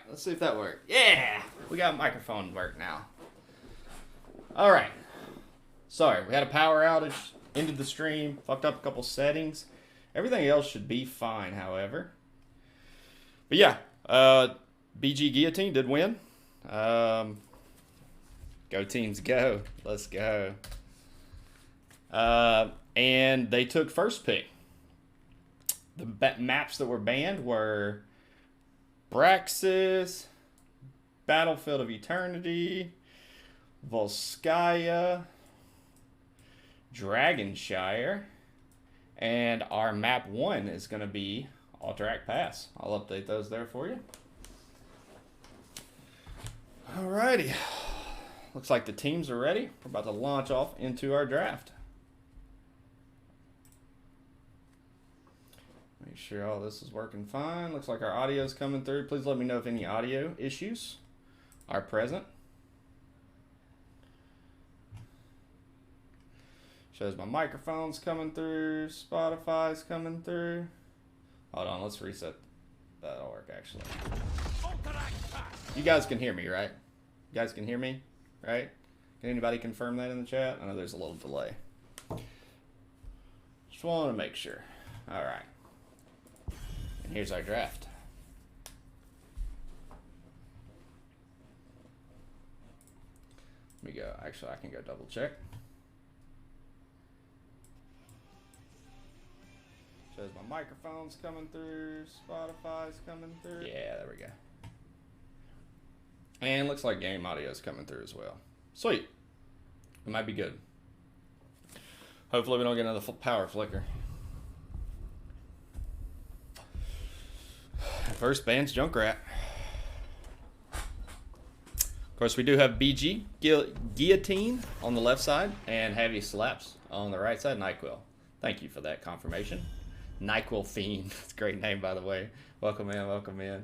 let's see if that worked. Yeah, we got microphone work now. All right. Sorry, we had a power outage, ended the stream, fucked up a couple settings. Everything else should be fine, however. But yeah, BG GuWutine did win. Go teams, go. Let's go. And they took first pick. The maps that were banned were Braxis, Battlefield of Eternity, Volskaya, Dragonshire, and our map 1 is going to be Alterac Pass. I'll update those there for you. Alrighty. Looks like the teams are ready. We're about to launch off into our draft. Make sure all this is working fine. Looks like our audio is coming through. Please let me know if any audio issues are present. Shows my microphone's coming through. Spotify's coming through. Hold on, let's reset. That'll work, actually. You guys can hear me, right? You guys can hear me, right? Can anybody confirm that in the chat? I know there's a little delay. Just want to make sure. All right. And here's our draft. Let me go. Actually, I can go double check. Shows my microphone's coming through. Spotify's coming through. Yeah, there we go. And looks like game audio is coming through as well. Sweet. It might be good. Hopefully we don't get another power flicker. First band's Junkrat. Of course, we do have BG GuWutine on the left side and Heavy Slaps on the right side. NyQuil. Thank you for that confirmation. NyQuil Fiend. It's a great name, by the way. Welcome in. Welcome in.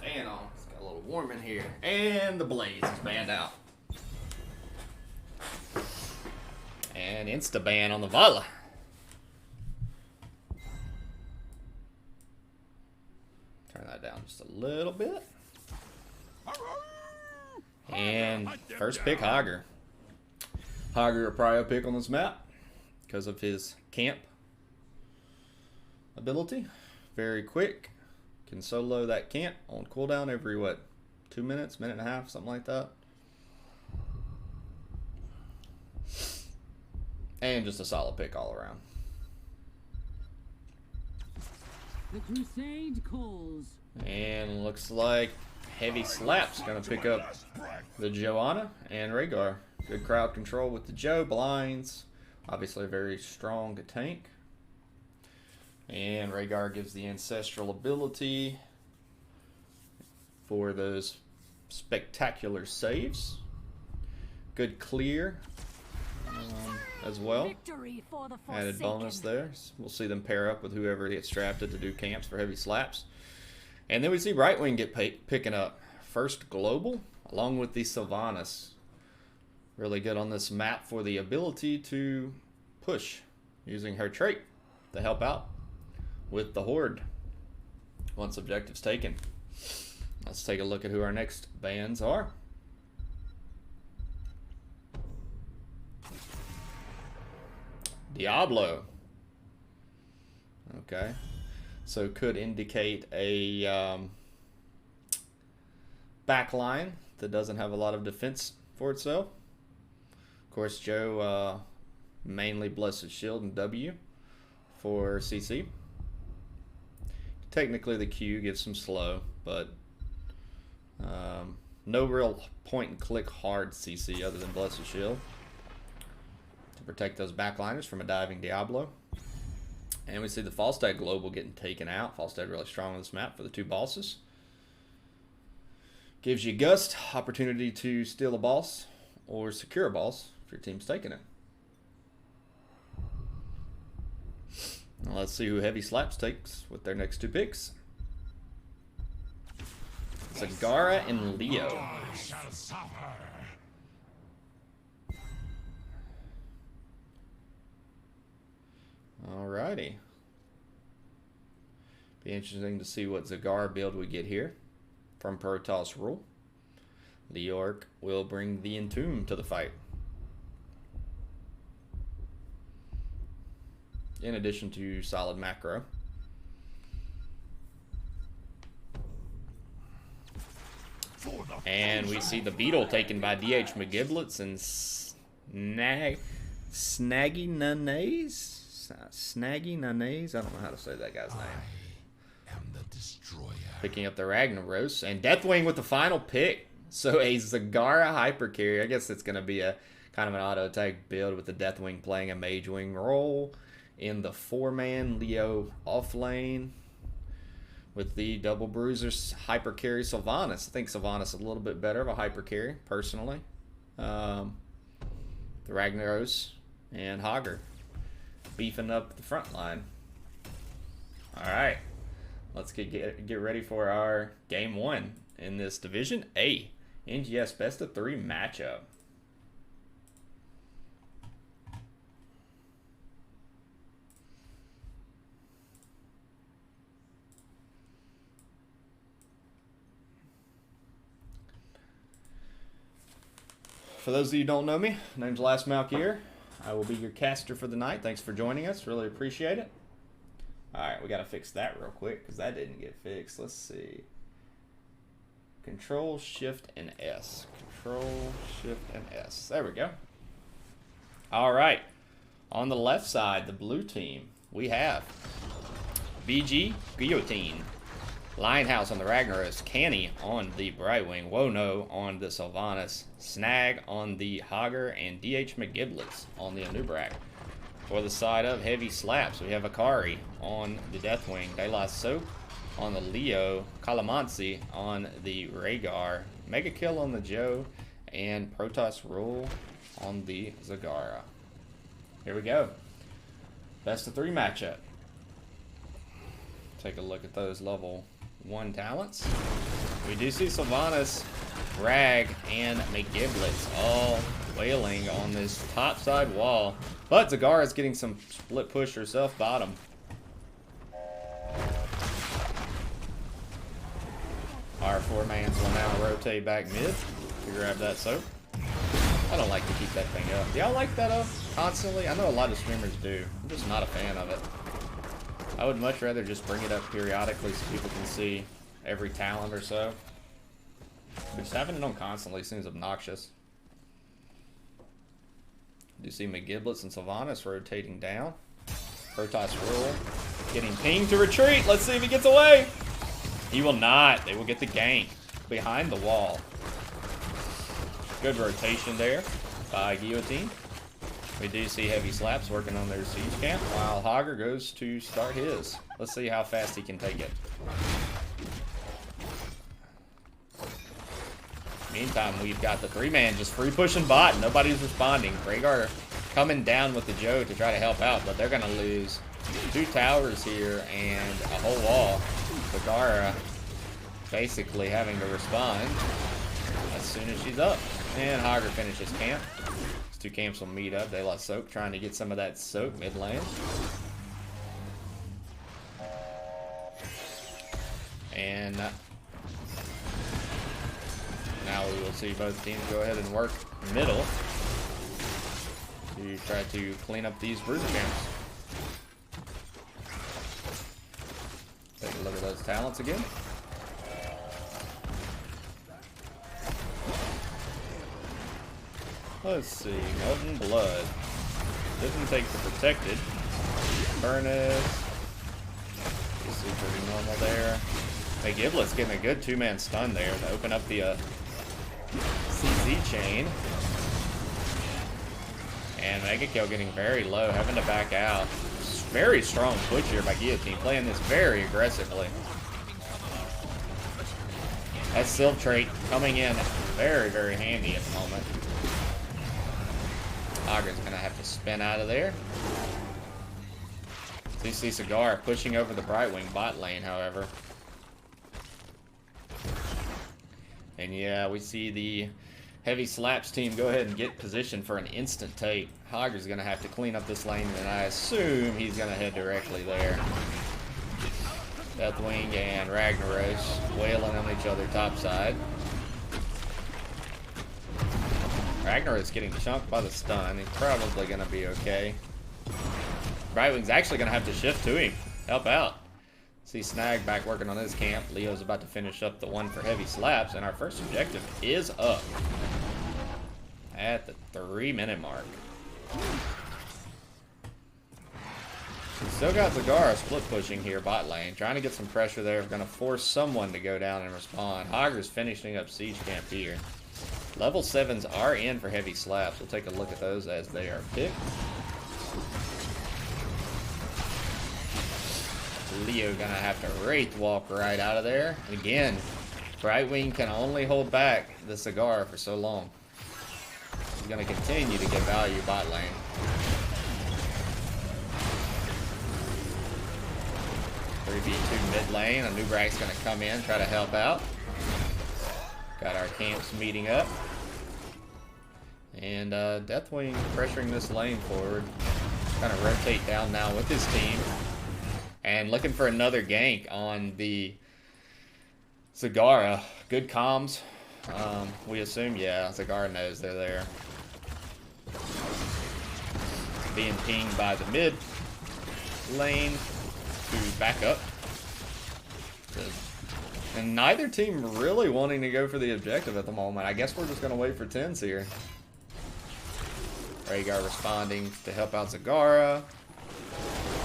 Fan on. It's got a little warm in here. And the Blaze is banned out. And insta-ban on the Vala. Turn that down just a little bit. And first pick, Hager. Hager a prio pick on this map because of his camp ability. Very quick. Can solo that camp on cooldown every, what, 2 minutes, minute and a half, something like that. And just a solid pick all around. The crusade calls. And looks like Heavy Slap's gonna pick up the Joanna and Rhaegar. Good crowd control with the Joe. Blinds. Obviously a very strong tank. And Rhaegar gives the ancestral ability for those spectacular saves. Good clear as well. Added bonus there. We'll see them pair up with whoever gets drafted to do camps for Heavy Slaps. And then we see Right Wing get picking up first global along with the Sylvanas. Really good on this map for the ability to push using her trait to help out with the Horde once objectives taken. Let's take a look at who our next bans are. Diablo. Okay. So could indicate a backline that doesn't have a lot of defense for itself. Of course, Joe mainly Blessed Shield and W for CC. Technically the Q gives some slow, but no real point and click hard CC other than Blessed Shield to protect those backliners from a diving Diablo. And we see the Falstad Global getting taken out. Falstad really strong on this map for the two bosses. Gives you Gust, opportunity to steal a boss or secure a boss if your team's taking it. Now let's see who Heavy Slaps takes with their next two picks. Zagara and Leo. I shall suffer. Alrighty. Be interesting to see what Zagara build we get here from Protoss Rule. Leorc will bring the Entomb to the fight. In addition to solid macro. And we see the Beetle taken by DH McGiblets and Snaggy Nunays? Snaggy Nunays? I don't know how to say that guy's name. I am the destroyer. Picking up the Ragnaros. And Deathwing with the final pick. So a Zagara hyper carry. I guess it's going to be a kind of an auto attack build with the Deathwing playing a Mage Wing role. In the 4-man Leo off lane. With the double bruisers hyper carry Sylvanas. I think Sylvanas is a little bit better of a hyper carry, personally. The Ragnaros and Hogger beefing up the front line. Alright. Let's get ready for our game 1 in this Division A. NGS best of 3 matchup. For those of you who don't know me, my name's Last Malkier. I will be your caster for the night. Thanks for joining us. Really appreciate it. Alright, we got to fix that real quick because that didn't get fixed. Let's see. Control, Shift, and S. Control, Shift, and S. There we go. Alright. On the left side, the blue team, we have BG, GuWutine. Lionhouse on the Ragnaros, Canny on the Brightwing, Wono on the Sylvanas, Snag on the Hogger, and DH McGiblets on the Anubrak. For the side of Heavy Slaps, we have Akari on the Deathwing, De La Soap on the Leo, Calamansi on the Rhaegar, Mega Kill on the Joe, and Protoss Rule on the Zagara. Here we go. Best of 3 matchup. Take a look at those level 1 talents. We do see Sylvanas, Rag, and McGiblets all wailing on this top side wall. But Zagara's getting some split push herself bottom. Our 4-mans will now rotate back mid to grab that soap. I don't like to keep that thing up. Do y'all like that up constantly? I know a lot of streamers do. I'm just not a fan of it. I would much rather just bring it up periodically so people can see every talent or so. But just having it on constantly seems obnoxious. You see McGiblets and Sylvanas rotating down. Protoss Rule getting pinged to retreat. Let's see if he gets away. He will not. They will get the gank behind the wall. Good rotation there by GuWutine. We do see Heavy Slaps working on their siege camp, while Hogger goes to start his. Let's see how fast he can take it. Meantime, we've got the 3-man just free pushing bot. Nobody's responding. Rhaegar coming down with the Joe to try to help out, but they're going to lose 2 towers here and a whole wall. Zagara basically having to respond as soon as she's up. And Hogger finishes camp. 2 camps will meet up. De La Soak trying to get some of that soak mid lane. And now we will see both teams go ahead and work middle to try to clean up these bruiser camps. Take a look at those talents again. Let's see, Molten Blood. Doesn't take the Protected. Furnace. You see pretty normal there. McGiblet's getting a good 2-man stun there to open up the CZ chain. And Mega Kill getting very low, having to back out. Very strong push here by GuWutine, playing this very aggressively. That Sylph trait coming in very, very handy at the moment. Hogger's going to have to spin out of there. CC Cigar pushing over the Brightwing bot lane, however. And yeah, we see the Heavy Slaps team go ahead and get position for an instant take. Hager's going to have to clean up this lane, and I assume he's going to head directly there. Deathwing and Ragnaros wailing on each other topside. Ragnaros getting chunked by the stun. He's probably going to be okay. Brightwing's actually going to have to shift to him. Help out. See Snag back working on his camp. Leo's about to finish up the one for Heavy Slaps, and our first objective is up at the 3-minute mark. We still got Zagara split pushing here bot lane, trying to get some pressure there. Going to force someone to go down and respond. Hager's finishing up siege camp here. Level 7s are in for Heavy Slaps. We'll take a look at those as they are picked. Leo gonna have to Wraith walk right out of there. And again, Brightwing can only hold back the Cigar for so long. He's gonna continue to get value bot lane. V2 mid lane. A Nubrak's gonna come in, try to help out. Got our camps meeting up. And Deathwing pressuring this lane forward. Kind of rotate down now with his team. And looking for another gank on the Zagara. Good comms. We assume, yeah, Zagara knows they're there. Being pinged by the mid lane to back up. And neither team really wanting to go for the objective at the moment. I guess we're just going to wait for 10s here. Rhaegar responding to help out Zagara.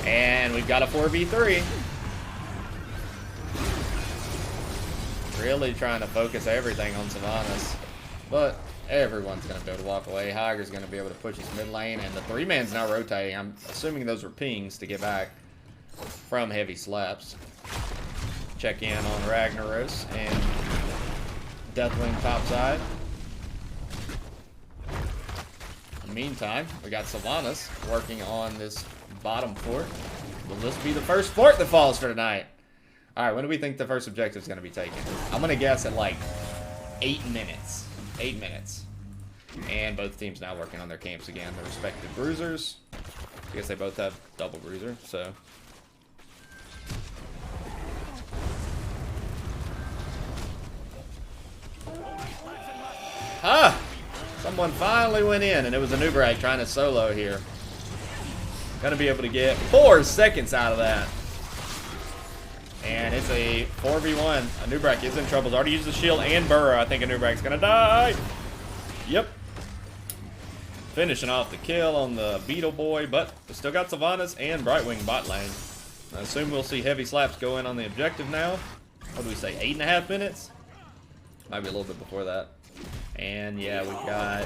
And we've got a 4v3. Really trying to focus everything on Sylvanas. But everyone's going to be able to walk away. Hager's going to be able to push his mid lane. And the 3-man's now rotating. I'm assuming those were pings to get back from Heavy Slaps. Check in on Ragnaros and Deathwing topside. In the meantime, we got Sylvanas working on this bottom fort. Will this be the first fort that falls for tonight? Alright, when do we think the first objective is going to be taken? I'm going to guess at like 8 minutes. 8 minutes. And both teams now working on their camps again. Their respective bruisers. I guess they both have double bruiser, so... Ah! Someone finally went in, and it was a Nubrak trying to solo here. Gonna be able to get 4 seconds out of that. And it's a 4v1. A Nubrak is in trouble. He's already used the shield and burrow. I think a Nubrak's gonna die. Yep. Finishing off the kill on the Beetle Boy, but we still got Sylvanas and Brightwing bot lane. I assume we'll see Heavy Slaps go in on the objective now. What do we say, 8.5 minutes? Might be a little bit before that. And yeah, we've got...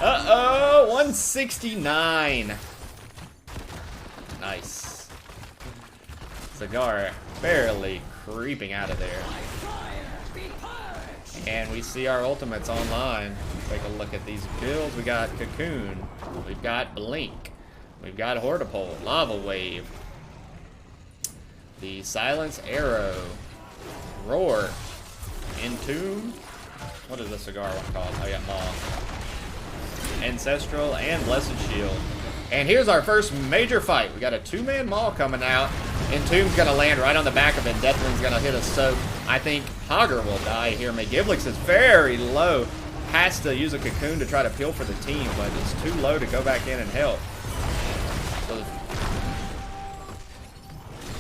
Uh-oh! 169! Nice. Cigar barely creeping out of there. And we see our ultimates online. Take a look at these builds. We got Cocoon. We've got Blink. We've got Hortipole. Lava Wave. The Silence Arrow. Roar. Entomb. What is the cigar one called? Oh yeah, Maw. Ancestral and Blessed Shield. And here's our first major fight. We got a 2-man Maul coming out. Entomb's gonna land right on the back of it. Deathwing's gonna hit a soak. I think Hager will die here. McGiblix is very low. Has to use a Cocoon to try to peel for the team, but it's too low to go back in and help. So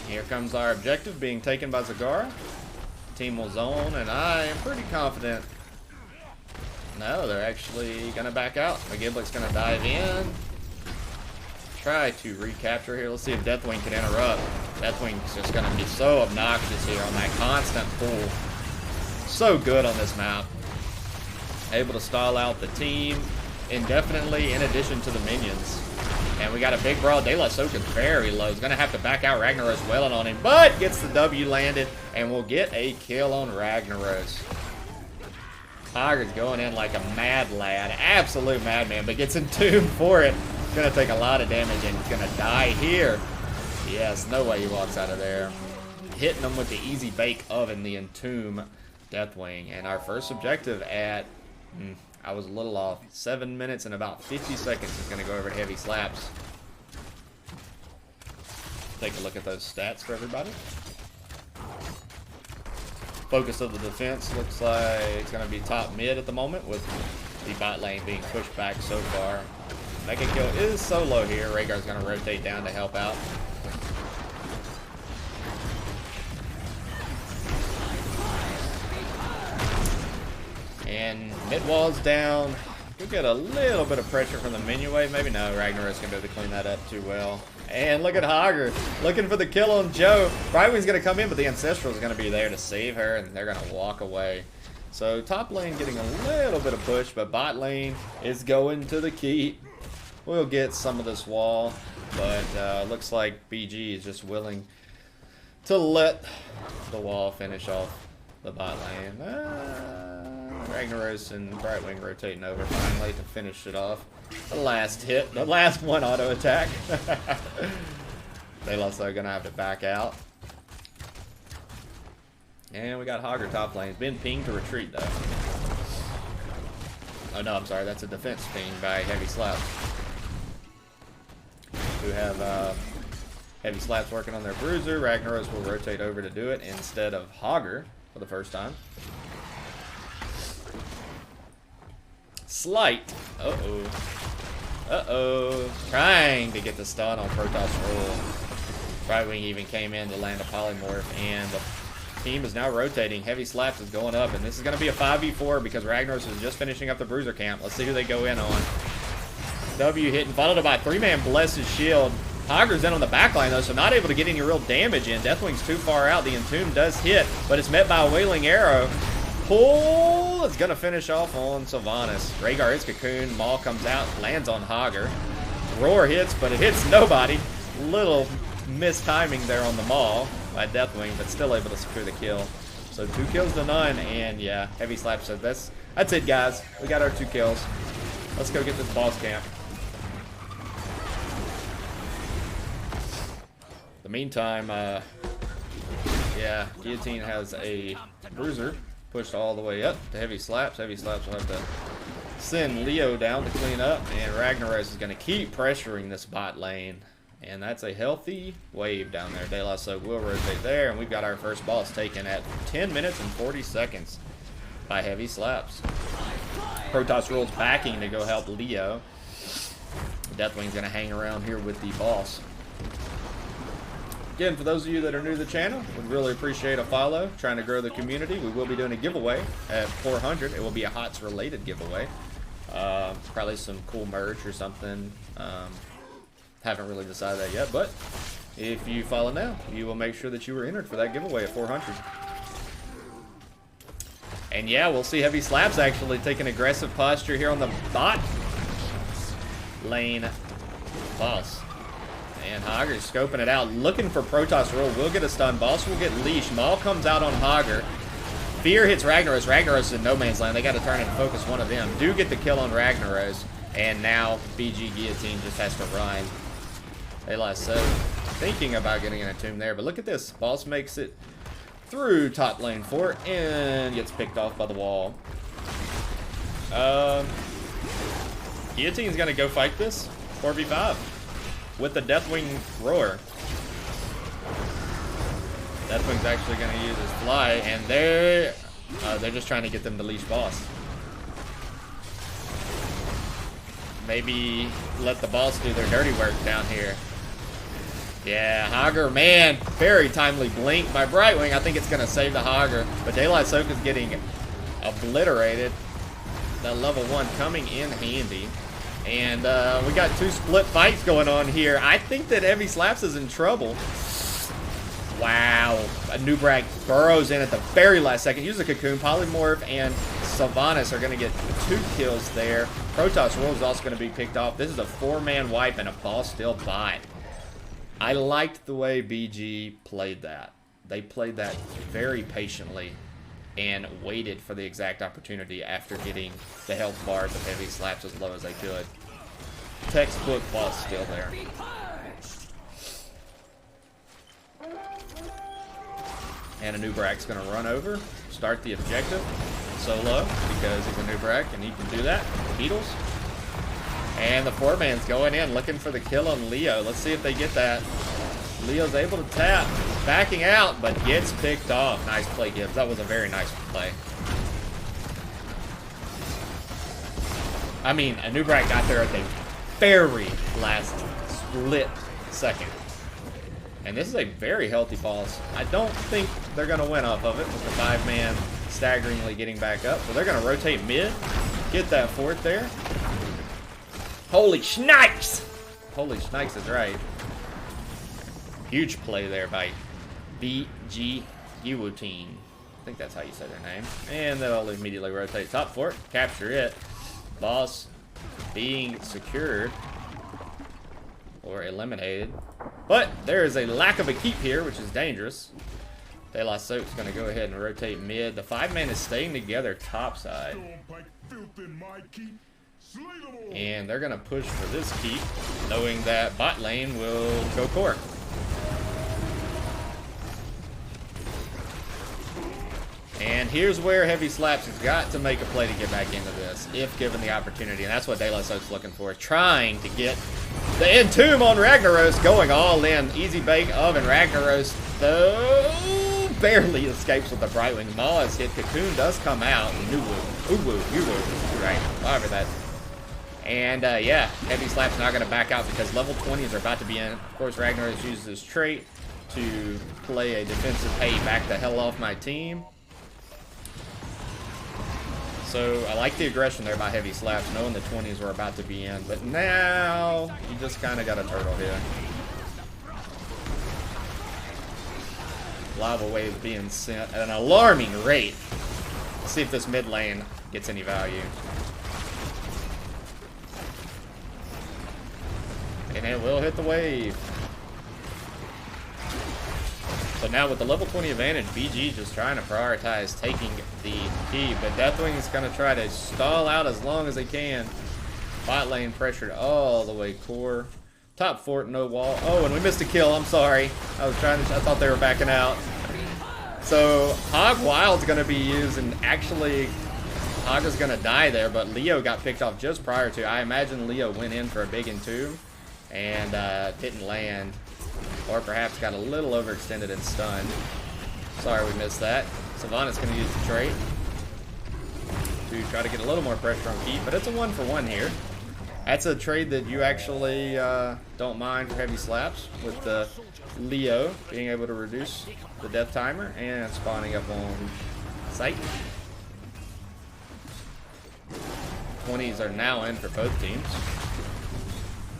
here comes our objective being taken by Zagara. Team will zone, and I am pretty confident. No, they're actually gonna back out. McGiblix gonna dive in. Try to recapture here. Let's see if Deathwing can interrupt. Deathwing's just going to be so obnoxious here on that constant pull. So good on this map. Able to stall out the team indefinitely in addition to the minions. And we got a big broad daylight soak is very low. He's going to have to back out. Ragnaros wailing on him, but gets the W landed, and we'll get a kill on Ragnaros. Hager's going in like a mad lad. Absolute madman, but gets entombed for it. Gonna take a lot of damage and he's gonna die here. Yes, no way he walks out of there. Hitting him with the easy bake oven, the entomb. Deathwing. And our first objective at, I was a little off, 7 minutes and about 50 seconds is going to go over to heavy slaps. Take a look at those stats for everybody. Focus of the defense looks like it's going to be top mid at the moment, with the bot lane being pushed back so far. Mega kill is solo here. Rhaegar's going to rotate down to help out. And mid wall's down. We'll get a little bit of pressure from the menu wave. Maybe no, Ragnarok's going to be able to clean that up too well. And look at Hager looking for the kill on Joe. Brightwing's going to come in, but the Ancestral's going to be there to save her, and they're going to walk away. So top lane getting a little bit of push, but bot lane is going to the keep. We'll get some of this wall, but looks like BG is just willing to let the wall finish off the bot lane. Ragnaros and Brightwing rotating over finally to finish it off. The last hit, the last one auto attack. They also gonna have to back out. And we got Hager top lane. It's been pinged to retreat though. Oh no, I'm sorry, that's a defense ping by Heavy Slaps. Who have Heavy Slaps working on their bruiser. Ragnaros will rotate over to do it instead of Hager for the first time. Slight. Uh-oh. Uh-oh. Trying to get the stun on Protoss roll. Brightwing even came in to land a polymorph, and the team is now rotating. Heavy Slaps is going up, and this is going to be a 5v4 because Ragnaros is just finishing up the bruiser camp. Let's see who they go in on. W hitting, followed up by 3-man Blessed Shield. Hager's in on the backline though, so not able to get any real damage in. Deathwing's too far out. The Entomb does hit, but it's met by a Wailing Arrow. Pull is gonna finish off on Sylvanas. Rhaegar is cocoon. Maul comes out, lands on Hager. Roar hits, but it hits nobody. Little mistiming there on the Maul by Deathwing, but still able to secure the kill. So 2 kills to none, and yeah, Heavy Slap said that's it, guys. We got our 2 kills. Let's go get this boss camp. In the meantime, yeah, GuWutine has a bruiser pushed all the way up to Heavy Slaps. Heavy Slaps will have to send Leo down to clean up, and Ragnaros is going to keep pressuring this bot lane. And that's a healthy wave down there. De La Soak will rotate there, and we've got our first boss taken at 10 minutes and 40 seconds by Heavy Slaps. Protoss rolls backing to go help Leo. Deathwing's going to hang around here with the boss. Again, for those of you that are new to the channel, would really appreciate a follow. Trying to grow the community. We will be doing a giveaway at 400. It will be a HOTS related giveaway. Probably some cool merch or something. Haven't really decided that yet, but if you follow now, you will make sure that you are entered for that giveaway at 400. And yeah, we'll see Heavy Slaps actually take an aggressive posture here on the bot lane boss. And Hager's scoping it out, looking for Protoss roll. Will get a stun. Boss will get leash. Maul comes out on Hager. Fear hits Ragnaros. Ragnaros is in no man's land. They got to turn and focus one of them. Do get the kill on Ragnaros. And now BG GuWutine just has to run. De La Soak thinking about getting an Entomb there. But look at this. Boss makes it through top lane 4 and gets picked off by the wall. GuWutine's going to go fight this 4v5 with the Deathwing Roar. Deathwing's actually going to use his fly, and they're just trying to get them to leash boss. Maybe let the boss do their dirty work down here. Yeah, Hager, man, very timely blink by Brightwing. I think it's going to save the Hager, but De La Soak is getting obliterated. That level 1 coming in handy. And we got 2 split fights going on here. I think that Heavy Slaps is in trouble. Wow. Nubrak burrows in at the very last second. Use a cocoon. Polymorph and Sylvanas are going to get 2 kills there. Protoss roll is also going to be picked off. This is a 4-man wipe and a boss still bot. I liked the way BG played that. They played that very patiently and waited for the exact opportunity after getting the health bars of Heavy Slaps as low as they could. Textbook boss still there. And a Nubrak's going to run over, start the objective solo because he's a Nubrak and he can do that. Beetles. And the 4-man's going in looking for the kill on Leo. Let's see if they get that. Leo's able to tap, backing out, but gets picked off. Nice play, Gibbs. That was a very nice play. I mean, a Nubrak got there at the very last split second. And this is a very healthy boss. I don't think they're going to win off of it with the 5-man staggeringly getting back up. So they're going to rotate mid, get that fort there. Holy Schnikes! Holy Schnikes is right. Huge play there by GuWutine. I think that's how you say their name. And they'll immediately rotate top fort, capture it. Boss being secured or eliminated. But there is a lack of a keep here, which is dangerous. De La Soap's going to go ahead and rotate mid. The 5-man is staying together topside. And they're going to push for this keep, knowing that bot lane will go core. And here's where Heavy Slaps has got to make a play to get back into this, if given the opportunity. And that's what De La Soap's looking for, trying to get the Entomb on Ragnaros, going all in. Easy bake oven. Ragnaros, though, barely escapes with the Brightwing. Maw is hit. Cocoon does come out. Uwu, right, however that. And, yeah, Heavy Slap's not going to back out because level 20s are about to be in. Of course, Ragnaros uses his trait to play a defensive, hey, back the hell off my team. So I like the aggression there by Heavy Slaps, knowing the 20s were about to be in. But now, you just kind of got a turtle here. Lava wave being sent at an alarming rate. Let's see if this mid lane gets any value. And it will hit the wave. So now with the level 20 advantage, BG just trying to prioritize taking the key. But Deathwing is going to try to stall out as long as they can. Bot lane pressured all the way core. Top fort, no wall. Oh, and we missed a kill. I'm sorry. I thought they were backing out. So Hog Wild's going to be used, and actually Hog is going to die there. But Leo got picked off just prior to. I imagine Leo went in for a big entomb and didn't land. Or perhaps got a little overextended and stunned. Sorry we missed that. Savannah's going to use the trait to try to get a little more pressure on Keep, but it's a 1-for-1 here. That's a trade that you actually don't mind for Heavy Slaps, with the Leo being able to reduce the death timer and spawning up on site. 20s are now in for both teams.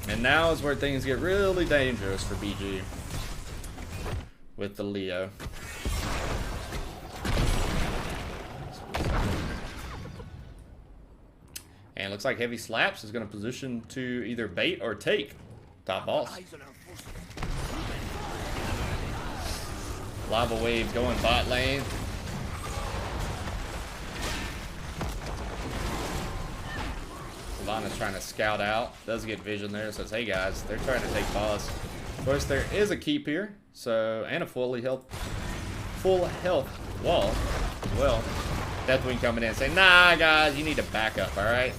And now is where things get really dangerous for BG with the Leo. And it looks like Heavy Slaps is going to position to either bait or take top boss. Lava wave going bot lane. Savannah's trying to scout out. Does get vision there. Says, hey guys, they're trying to take boss. Of course, there is a keep here. So, and a full health wall as well. Deathwing coming in saying, nah guys, you need to back up, alright?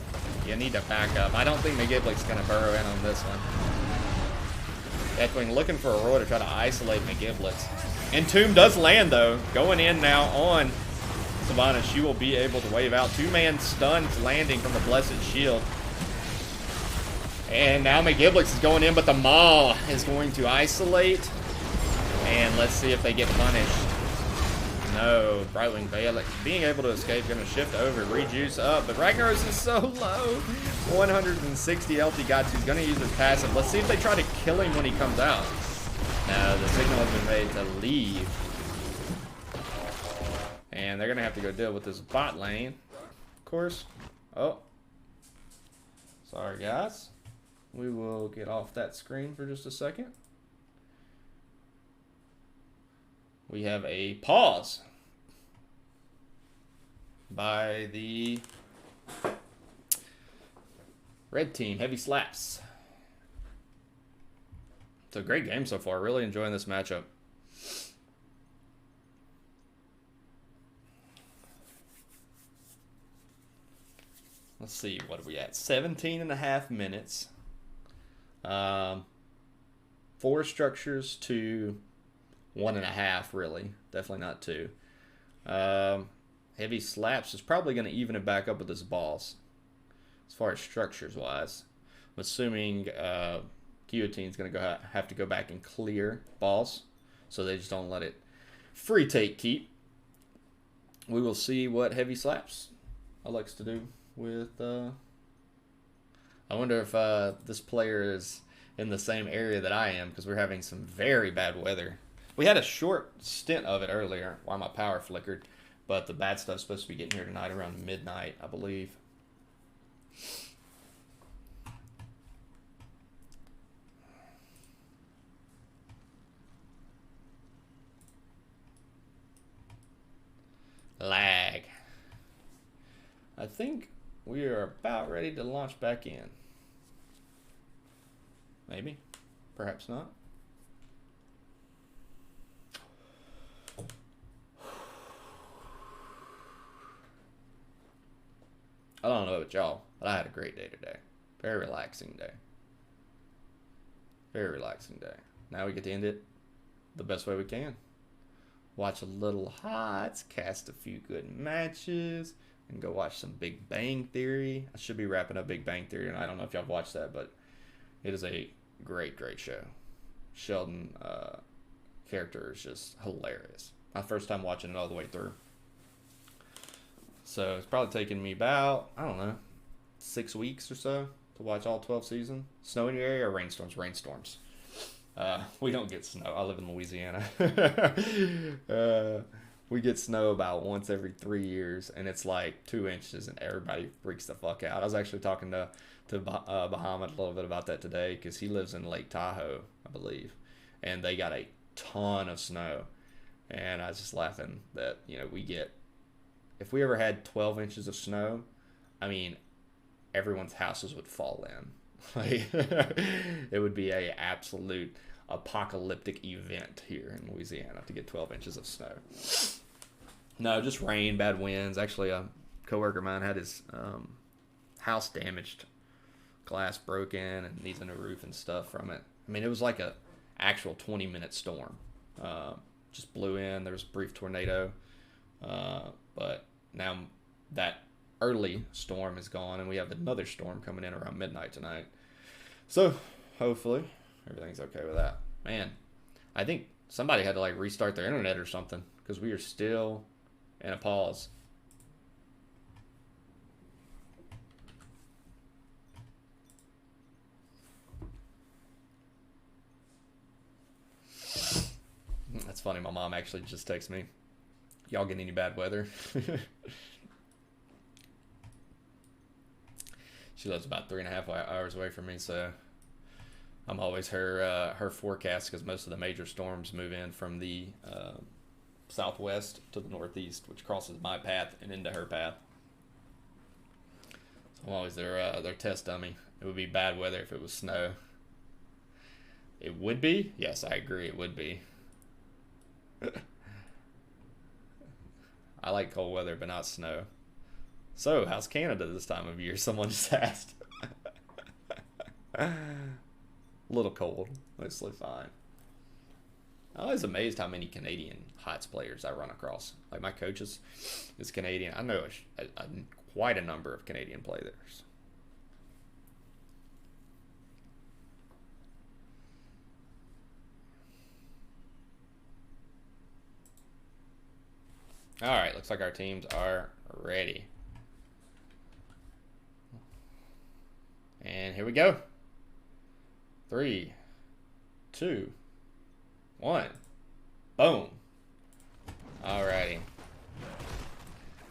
You need to back up. I don't think McGiblic's going to burrow in on this one. Deathwing looking for a roar to try to isolate McGiblets. Entomb does land though. Going in now on Savannah. She will be able to wave out. 2-man stuns landing from the Blessed Shield. And now McGiblix is going in, but the Maw is going to isolate. And let's see if they get punished. No, Brightwing Bailick being able to escape, going to shift over, rejuice up, but Ragnaros is so low. 160 health he got to. He's going to use his passive. Let's see if they try to kill him when he comes out. No, the signal has been made to leave. And they're going to have to go deal with this bot lane, of course. Oh. Sorry, guys. We will get off that screen for just a second. We have a pause by the red team, Heavy Slaps. It's a great game so far. Really enjoying this matchup. let's see, what are we at? 17.5 minutes. 4 structures to 1.5, really. Definitely not 2. Heavy slaps is probably going to even it back up with his balls. As far as structures wise. I'm assuming GuWutine's going to have to go back and clear balls. So they just don't let it free take keep. We will see what heavy slaps elects to do with... I wonder if this player is in the same area that I am, because we're having some very bad weather. We had a short stint of it earlier while my power flickered, but the bad stuff's supposed to be getting here tonight around midnight, I believe. Lag. I think we are about ready to launch back in. Maybe. Perhaps not. I don't know about y'all, but I had a great day today. Very relaxing day. Very relaxing day. Now we get to end it the best way we can. Watch a little HOTS, cast a few good matches, and go watch some Big Bang Theory. I should be wrapping up Big Bang Theory, and I don't know if y'all have watched that, but it is a great, great show. Sheldon character is just hilarious. My first time watching it all the way through. So it's probably taken me about, I don't know, 6 weeks or so to watch all 12 seasons. Snow in your area or rainstorms? Rainstorms. We don't get snow. I live in Louisiana. We get snow about once every 3 years, and it's like 2 inches, and everybody freaks the fuck out. I was actually talking to Bahamut a little bit about that today, because he lives in Lake Tahoe, I believe, and they got a ton of snow. And I was just laughing that, you know, we get, if we ever had 12 inches of snow, I mean, everyone's houses would fall in. Like, it would be a absolute apocalyptic event here in Louisiana to get 12 inches of snow. No, just rain, bad winds. Actually, a coworker of mine had his house damaged, glass broken, and needs a new roof and stuff from it. I mean, it was like a actual 20-minute storm. Just blew in. There was a brief tornado, but now that early storm is gone, and we have another storm coming in around midnight tonight. So hopefully everything's okay with that. Man, I think somebody had to like restart their internet or something, because we are still in a pause. That's funny. My mom actually just texted me, "Y'all getting any bad weather?" She lives about 3.5 hours away from me, so I'm always her forecast, because most of the major storms move in from the southwest to the northeast, which crosses my path and into her path. So I'm always their test dummy. It would be bad weather if it was snow. It would be? Yes, I agree. It would be. I like cold weather, but not snow. So, how's Canada this time of year? Someone just asked. A little cold, mostly fine. I'm always amazed how many Canadian HOTS players I run across. Like, my coach is Canadian. I know quite a number of Canadian players. Alright, looks like our teams are ready. And here we go. 3, 2, 1. Boom. Alrighty.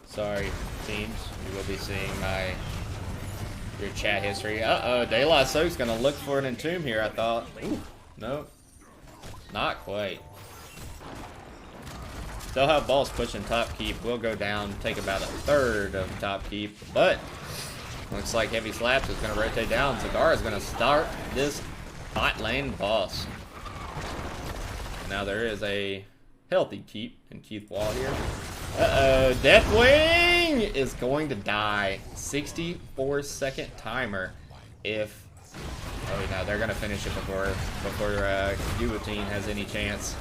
Sorry, teams. You will be seeing your chat history. Uh-oh, De La Soak's gonna look for an entomb here, I thought. Ooh, nope. Not quite. They'll have balls pushing top keep. We'll go down, take about 1/3 of top keep, but looks like Heavy Slaps is going to rotate down. Cigar is going to start this bot lane boss. Now there is a healthy keep in Keith Wall here. Uh-oh, Deathwing! thing is going to die. 64-second timer. If oh no, they're gonna finish it before GuWutine has any chance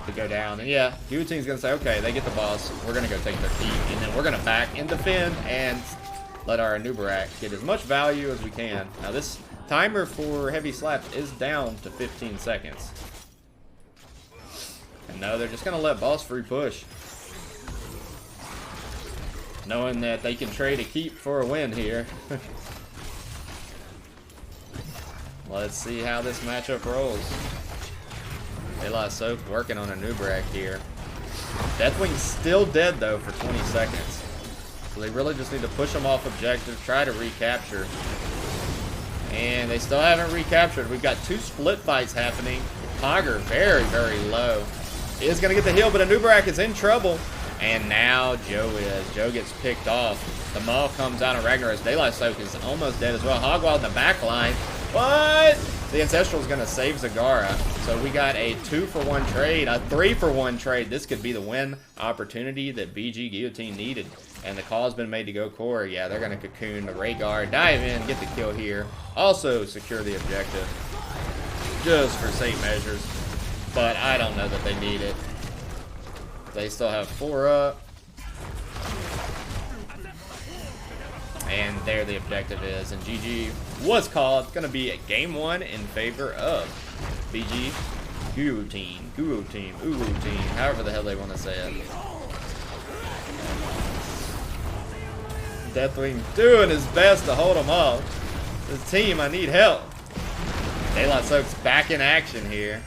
to go down. And yeah, GuWutine's gonna say, okay, they get the boss. We're gonna go take their keep, and then we're gonna back and defend and let our Nubarak get as much value as we can. Now this timer for heavy slaps is down to 15 seconds. And no, they're just gonna let boss free push, knowing that they can trade a keep for a win here. Let's see how this matchup rolls. Daylight Soap working on a Nubarak here. Deathwing's still dead though for 20 seconds. So they really just need to push them off objective, try to recapture. And they still haven't recaptured. We've got 2 split fights happening. Hogger very, very low. Is going to get the heal, but a Nubarak is in trouble. And now Joe is. Joe gets picked off. The Maul comes out of Ragnarok's. Daylight Soak is almost dead as well. Hogwild in the back line. But the Ancestral is going to save Zagara. So we got a 2-for-1 trade, a 3-for-1 trade. This could be the win opportunity that BG GuWutine needed. And the call's been made to go core. Yeah, they're going to cocoon the Rhaegar, dive in, get the kill here. Also secure the objective. Just for safe measures. But I don't know that they need it. They still have 4 up. And there the objective is. And GG was called. It's going to be a game 1 in favor of BG GuWutine, however the hell they want to say it. Deathwing doing his best to hold them off. This team, I need help. Daylight Soak's back in action here.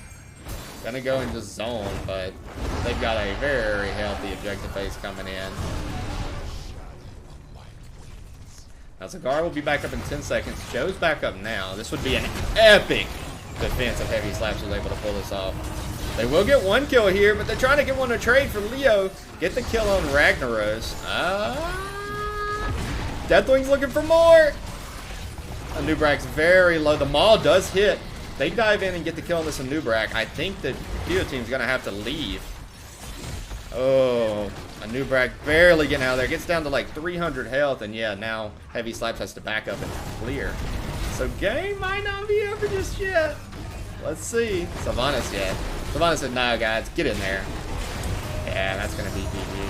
Gonna go into zone, but they've got a very healthy objective phase coming in. Now Zagara will be back up in 10 seconds. Joe's back up now. This would be an epic defense if Heavy Slaps was able to pull this off. They will get 1 kill here, but they're trying to get 1 to trade for Leo. Get the kill on Ragnaros. Deathwing's looking for more. Nubarak's very low. The Maul does hit. They dive in and get the kill on this Nubarak. I think that GuWutine's going to have to leave. Oh, a Nubarak barely getting out of there. Gets down to like 300 health. And yeah, now Heavy Slaps has to back up and clear. So game might not be over just yet. Let's see. Sylvanas yet. Sylvanas said, no, guys, get in there. Yeah, that's going to be GG.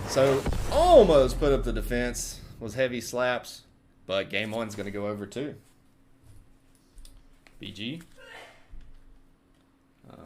So, almost put up the defense was Heavy Slaps, but game 1's going to go over too. BG. All right.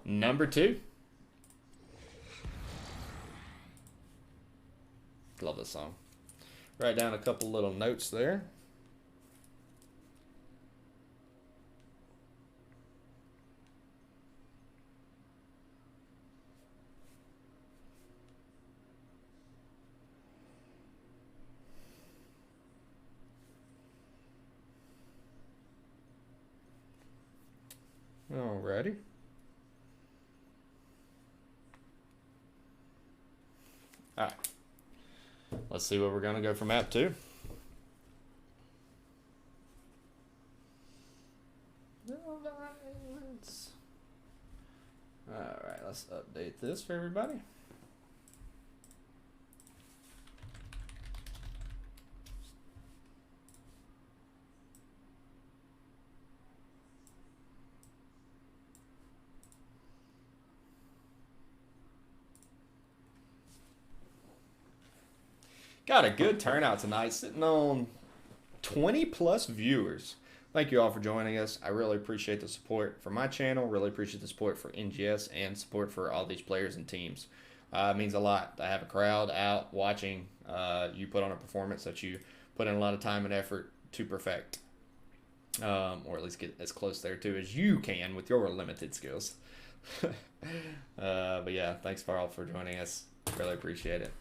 Number 2. Love this song. Write down a couple little notes there. Alrighty. Alright. Let's see what we're going to go for map 2. Alright, let's update this for everybody. Got a good turnout tonight, sitting on 20 plus viewers. Thank you all for joining us. I really appreciate the support for my channel. Really appreciate the support for NGS and support for all these players and teams. It means a lot to have a crowd out watching you put on a performance that you put in a lot of time and effort to perfect. Or at least get as close there too as you can with your limited skills. But yeah, thanks all for joining us. Really appreciate it.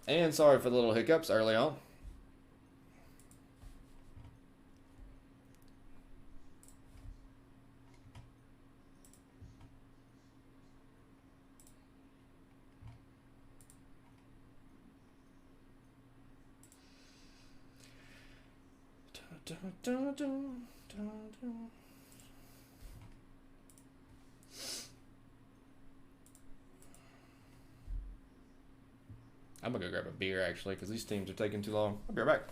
And sorry for the little hiccups early on. I'm gonna go grab a beer actually because these teams are taking too long. I'll be right back.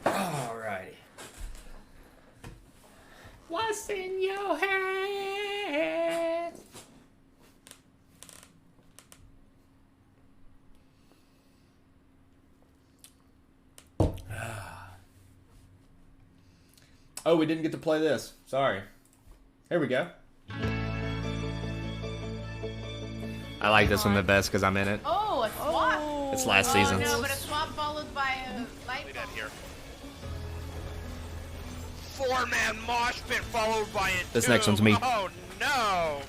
Alrighty. What's in your head? Oh, we didn't get to play this. Sorry. Here we go. I like this one the best because I'm in it. Oh, a swap. It's last season's. No, but a swap followed by a light Leave bulb. that here. 4-man mosh pit followed by a This next one's me. Oh no!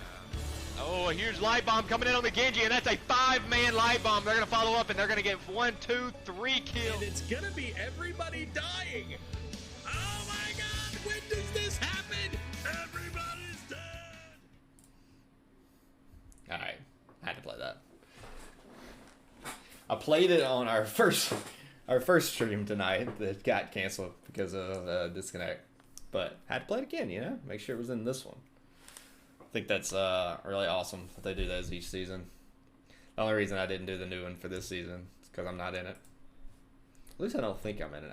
Oh, here's Light Bomb coming in on the Genji, and that's a 5-man Light Bomb. They're gonna follow up, and they're gonna get 1, 2, 3 kills. And it's gonna be everybody dying. Oh my God! When does this happen? Everybody's dead. All right, I had to play that. I played it on our first stream tonight that got canceled because of disconnect, but had to play it again. You know, make sure it was in this one. I think that's really awesome that they do those each season. The only reason I didn't do the new one for this season is because I'm not in it. At least I don't think I'm in it.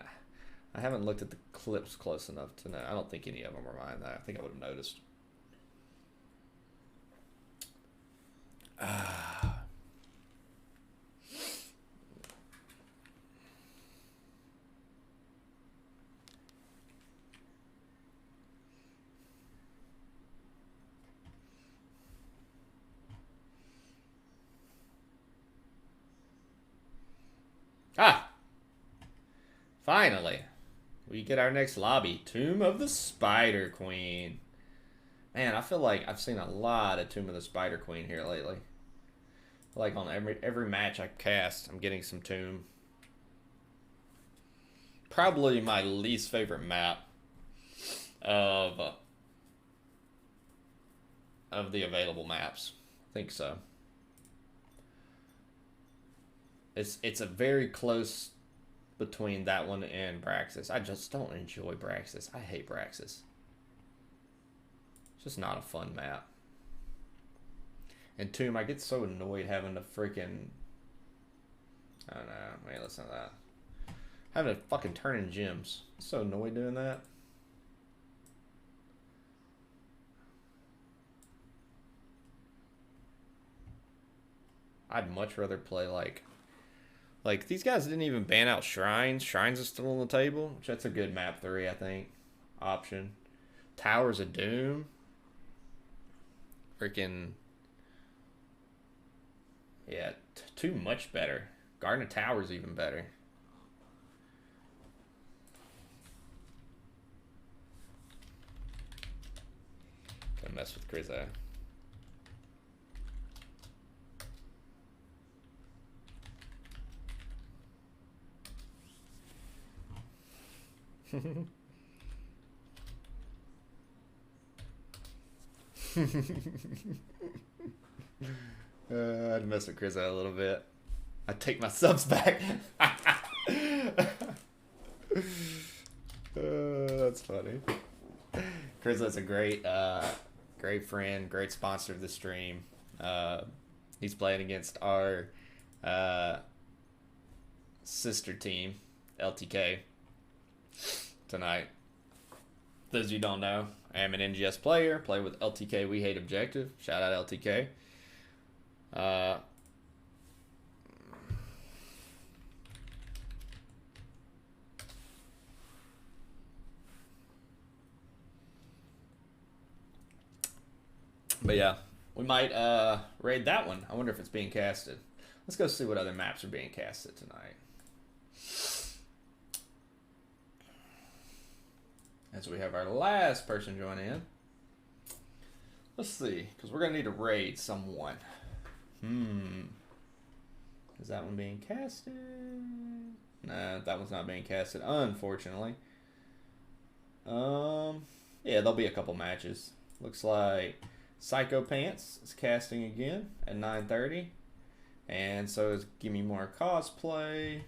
I haven't looked at the clips close enough to know. I don't think any of them are mine. I think I would have noticed. Finally, we get our next lobby. Tomb of the Spider Queen. Man, I feel like I've seen a lot of Tomb of the Spider Queen here lately. Like on every match I cast, I'm getting some Tomb. Probably my least favorite map of the available maps. I think so. It's a very close between that one and Braxis. I just don't enjoy Braxis. I hate Braxis. It's just not a fun map. And Tomb, I get so annoyed having to freaking... I don't know. Wait, listen to that. Having to fucking turn in gems. I'm so annoyed doing that. I'd much rather play like these guys didn't even ban out Shrines. Shrines are still on the table, which that's a good map 3, I think. Option. Towers of Doom. Freaking... Yeah, too much better. Garden of Towers even better. Gonna mess with Grizzo. I'd mess with Chris out a little bit. I'd take my subs back. That's funny. Chris is a great friend, great sponsor of the stream. He's playing against our sister team, LTK, tonight. Those of you who don't know, I am an NGS player. Play with LTK. We hate objective. Shout out LTK. But yeah, we might raid that one. I wonder if it's being casted. Let's go see what other maps are being casted tonight. As we have our last person join in. Let's see, because we're going to need to raid someone. Is that one being casted? Nah, that one's not being casted, unfortunately. Yeah, there'll be a couple matches. Looks like Psycho Pants is casting again at 9:30. And so is Gimme More Cosplay.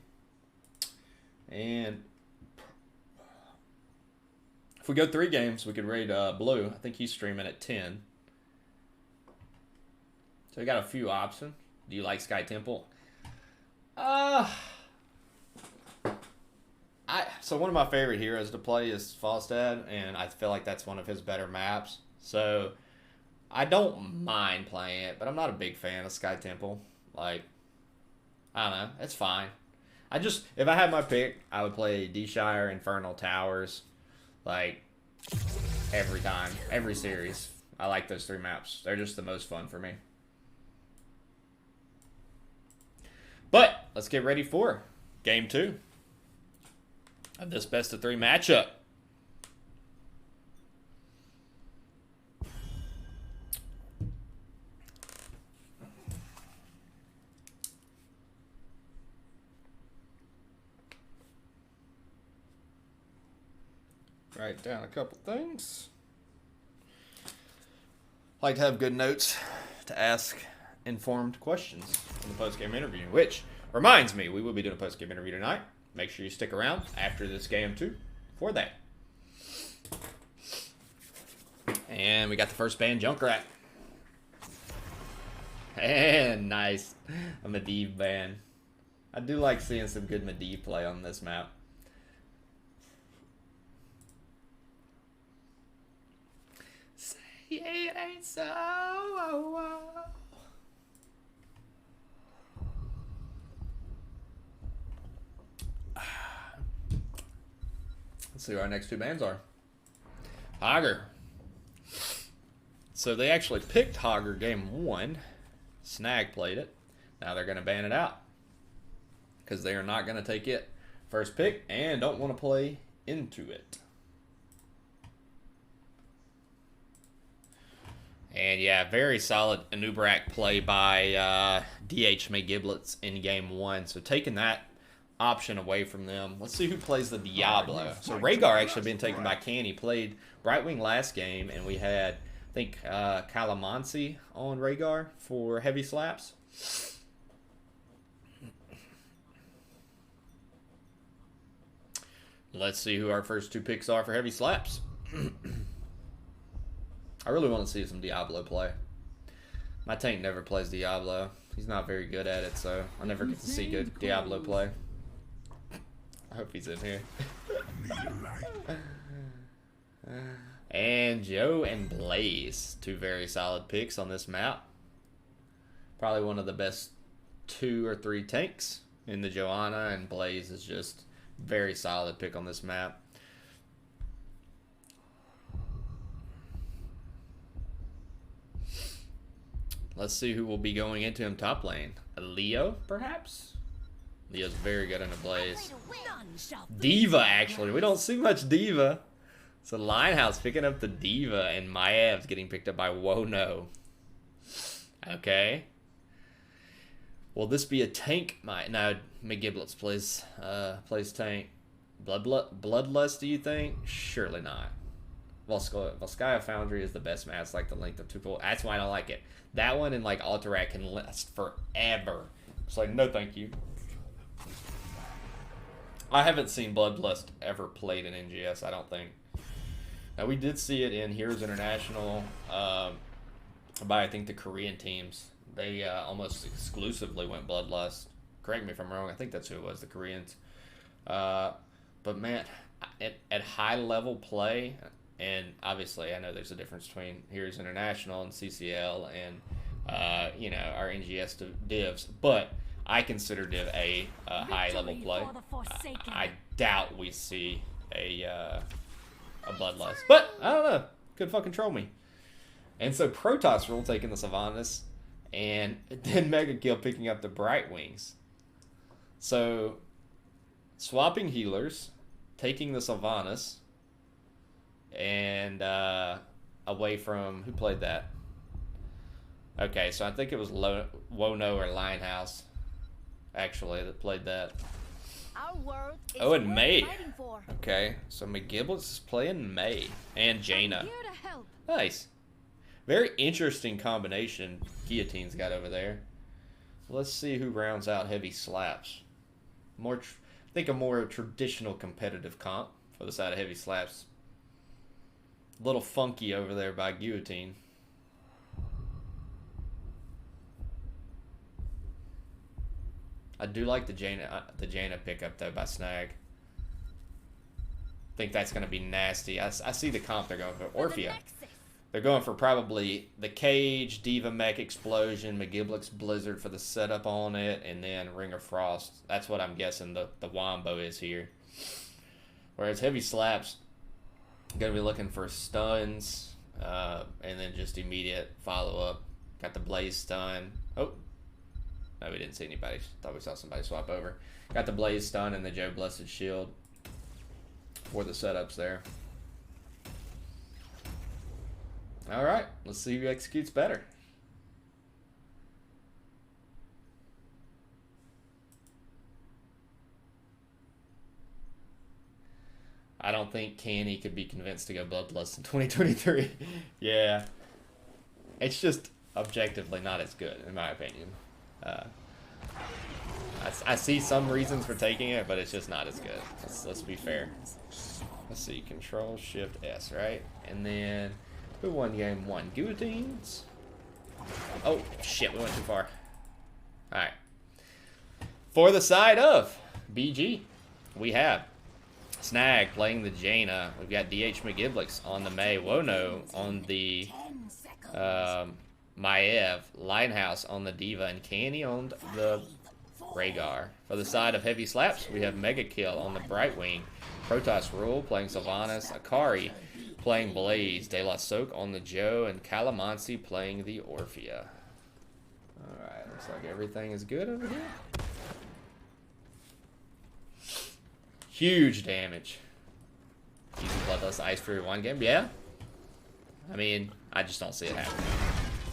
And if we go 3 games, we could raid Blue. I think he's streaming at 10. So we got a few options. Do you like Sky Temple? So one of my favorite heroes to play is Falstad, and I feel like that's one of his better maps. So I don't mind playing it, but I'm not a big fan of Sky Temple. Like, I don't know, it's fine. If I had my pick, I would play D-Shire, Infernal Towers, like, every time, every series. I like those 3 maps. They're just the most fun for me. But let's get ready for game 2 of this best of 3 matchup. Write down a couple things. Like to have good notes to ask informed questions in the post-game interview, which reminds me, we will be doing a post-game interview tonight. Make sure you stick around after this game 2 for that. And we got the first ban, Junkrat. And nice, a Medivh ban. I do like seeing some good Medivh play on this map. Say it ain't so. Let's see who our next 2 bans are. Hogger. So they actually picked Hogger game 1. Snag played it. Now they're going to ban it out, because they are not going to take it first pick and don't want to play into it. And yeah, very solid Anubrak play by DH McGiblets in game 1. So taking that option away from them. Let's see who plays the Diablo. So Rhaegar actually been taken by Can. He played Brightwing last game, and we had, I think, Calamansi on Rhaegar for heavy slaps. Let's see who our first 2 picks are for heavy slaps. I really want to see some Diablo play. My tank never plays Diablo. He's not very good at it, so I never get to see good Diablo play. I hope he's in here. And Joe and Blaze, 2 very solid picks on this map. Probably one of the best 2 or 3 tanks in the Joanna, and Blaze is just very solid pick on this map. Let's see who will be going into him top lane. A Leo, perhaps? Leo's very good in a Blaze. Diva, actually. We don't see much Diva. So Linehouse picking up the Diva, and Maev's getting picked up by Wono. Okay. Will this be a tank? No, McGiblets plays tank. Bloodlust, do you think? Surely not. Volskaya Foundry is the best match, like the length of Tuple. That's why I don't like it. That one and like Alterac can last forever. It's like, no thank you. I haven't seen Bloodlust ever played in NGS, I don't think. Now, we did see it in Heroes International by, I think, the Korean teams. They almost exclusively went Bloodlust. Correct me if I'm wrong. I think that's who it was, the Koreans. But, man, at high-level play, and obviously I know there's a difference between Heroes International and CCL and, you know, our NGS divs, but I consider Div A high-level play. I doubt we see a Bloodlust. But, I don't know. Could fucking troll me. And so Protoss Rule taking the Sylvanas, and then Mega Kill picking up the Bright Wings. So, swapping healers, taking the Sylvanas, and away from... Who played that? Okay, so I think it was Wono or Linehouse, actually, that played that. Our world is Oh, and May. fighting for. Okay, so McGiblets is playing May and Jaina. I'm here to help. Nice. Very interesting combination GuWutine's got over there. Let's see who rounds out Heavy Slaps. I think a more traditional competitive comp for the side of Heavy Slaps. A little funky over there by GuWutine. I do like the Jaina pickup though by Snag. I think that's going to be nasty. I see the comp they're going for. Orphea. They're going for probably the Cage, Diva Mech Explosion, McGiblix Blizzard for the setup on it, and then Ring of Frost. That's what I'm guessing the Wombo is here. Whereas Heavy Slaps, going to be looking for stuns, and then just immediate follow-up. Got the Blaze stun. Oh. No, we didn't see anybody. Thought we saw somebody swap over. Got the Blaze stun and the Joe Blessed Shield for the setups there. All right, let's see who executes better. I don't think Canny could be convinced to go Bloodlust in 2023. Yeah. It's just objectively not as good, in my opinion. I see some reasons for taking it, but it's just not as good. Let's be fair. Let's see, Control Shift S, right? And then who won game one? GuWutines? Oh shit, we went too far. All right. For the side of BG, we have Snag playing the Jaina. We've got DH McGiblix on the May, Wono on the Maev, Linehouse on the Diva, and Canny on the Rhaegar. For the side of Heavy Slaps, we have Mega Kill on the Brightwing, Protoss Rule playing Sylvanas, Akari playing Blaze, De La Soak on the Joe, and Calamansi playing the Orphea. Alright, looks like everything is good over here. Huge damage. Easy Bloodlust Ice Fury 1 game, yeah? I mean, I just don't see it happening.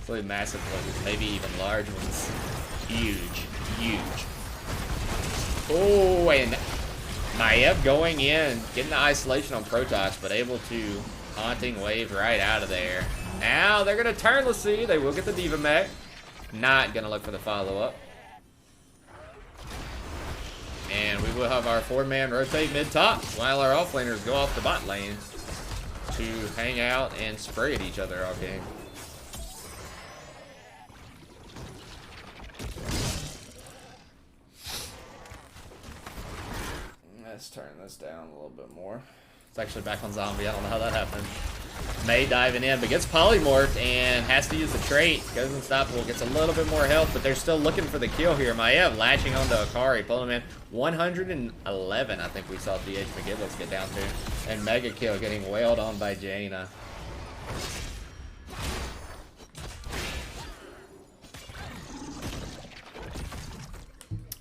Really massive blows, maybe even large ones. Huge, huge. Oh, and Maev going in, getting the isolation on Protoss, but able to Haunting Wave right out of there. Now they're going to turn, let's see. They will get the Diva Mech. Not going to look for the follow-up. And we will have our 4-man rotate mid-top while our offlaners go off the bot lane to hang out and spray at each other all game. Let's turn this down a little bit more. It's actually back on zombie. I don't know how that happened. May diving in, but gets polymorphed and has to use the trait. Goes unstoppable, gets a little bit more health, but they're still looking for the kill here. Maev latching onto Akari, pulling him in. 111, I think we saw DH McGiblix get down to. And Mega Kill getting wailed on by Jaina.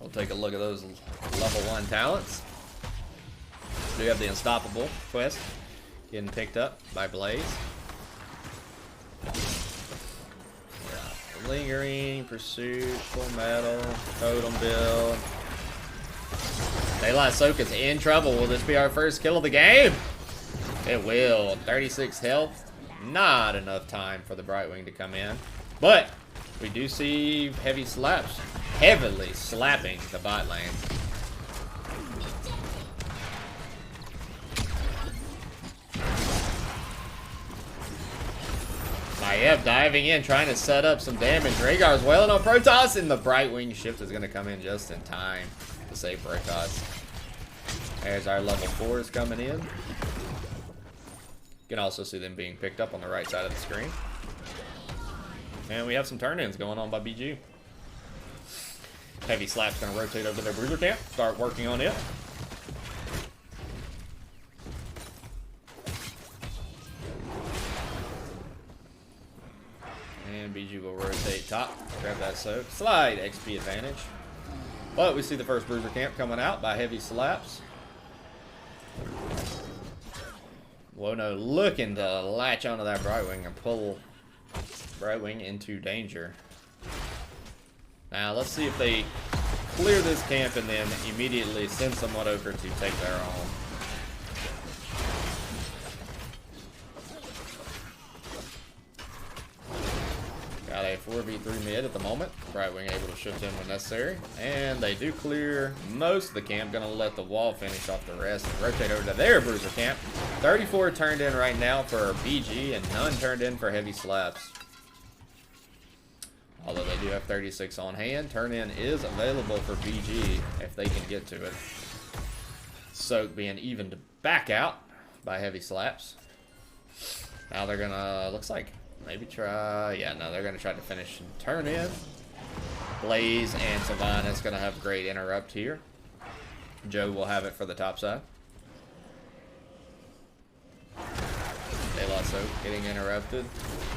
We'll take a look at those level 1 talents. We have the Unstoppable quest getting picked up by Blaze. Lingering, Pursuit, Full Metal, Totem Build. Daylight Soak is in trouble. Will this be our first kill of the game? It will. 36 health. Not enough time for the Brightwing to come in. But we do see heavy slaps. Heavily slapping the bot lane. Maiev diving in, trying to set up some damage. Rhaegar's wailing on Protoss, and the Brightwing shift is going to come in just in time to save Protoss. There's our level 4s coming in. You can also see them being picked up on the right side of the screen. And we have some turn-ins going on by BG. Heavy Slap's going to rotate over to their Bruiser camp, start working on it. And BG will rotate top, grab that soak. Slight XP advantage. But we see the first Bruiser camp coming out by Heavy Slaps. Wono looking to latch onto that Brightwing and pull Brightwing into danger. Now let's see if they clear this camp and then immediately send someone over to take their own. Got a 4v3 mid at the moment. Brightwing able to shift in when necessary. And they do clear most of the camp. Gonna let the wall finish off the rest and rotate over to their Bruiser camp. 34 turned in right now for BG and none turned in for Heavy Slaps. Although they do have 36 on hand, turn-in is available for BG if they can get to it. Soak being evened back out by Heavy Slaps. Now they're gonna, looks like, maybe try, yeah, no, they're gonna try to finish and turn in. Blaze and Sylvanas gonna have great interrupt here. Joe will have it for the top side. Daylight Soak getting interrupted.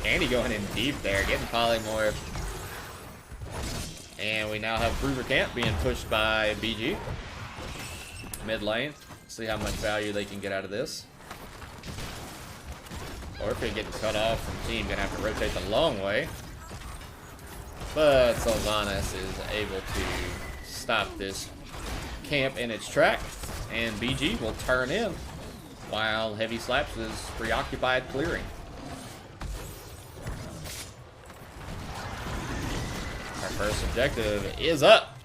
Andy going in deep there, getting polymorphed. And we now have Bruiser camp being pushed by BG. Mid lane. See how much value they can get out of this. Or if they're getting cut off from team, gonna have to rotate the long way. But Sylvanas is able to stop this camp in its track. And BG will turn in while Heavy Slaps is preoccupied clearing. Our first objective is up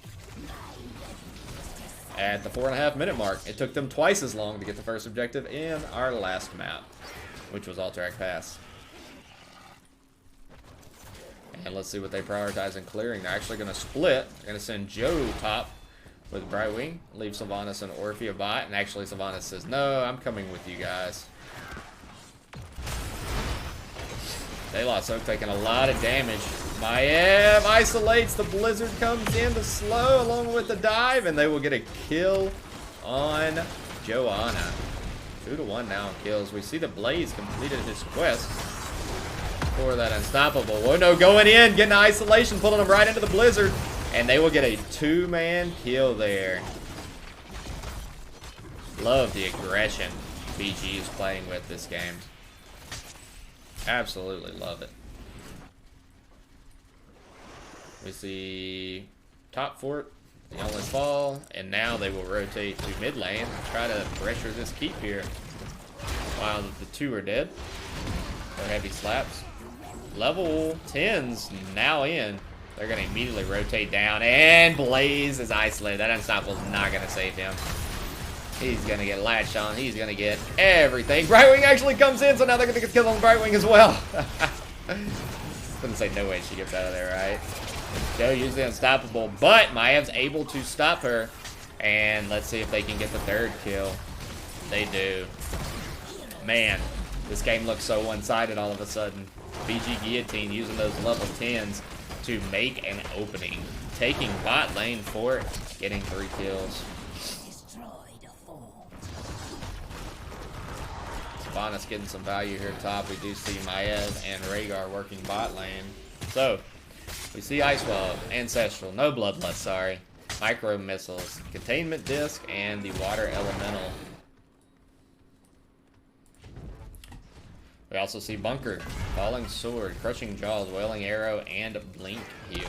at the 4.5 minute mark. It took them twice as long to get the first objective in our last map, which was Alterac Pass. And let's see what they prioritize in clearing. They're actually going to split. They're going to send Joe top with Brightwing, leave Sylvanas and Orphea bot, and actually Sylvanas says, no, I'm coming with you guys. Daylight Soak taking a lot of damage. Maiev isolates, the Blizzard comes in to slow along with the dive, and they will get a kill on Joanna. 2-1 now in kills. We see the Blaze completed his quest for that unstoppable. Wono going in, getting isolation, pulling him right into the Blizzard, and they will get a 2-man kill there. Love the aggression BG is playing with this game. Absolutely love it. We see top fort, the only fall, and now they will rotate to mid lane, try to pressure this keep here while the two are dead. For Heavy Slaps. Level 10's now in. They're going to immediately rotate down, and Blaze is isolated. That unstoppable's not going to save him. He's going to get latched on. He's going to get everything. Brightwing actually comes in, so now they're going to get killed on Brightwing as well. Couldn't say no way she gets out of there, right? Joe usually unstoppable, but Maiev's able to stop her. And let's see if they can get the third kill. They do. Man, this game looks so one-sided all of a sudden. BG GuWutine using those level 10s to make an opening. Taking bot lane for it, getting 3 kills. Sylvanas getting some value here top. We do see Maiev and Rhaegar working bot lane. So, we see Ice Wall, Ancestral, no Bloodlust, sorry. Micro Missiles, Containment Disc, and the Water Elemental. We also see Bunker, Falling Sword, Crushing Jaws, Wailing Arrow, and Blink Heal.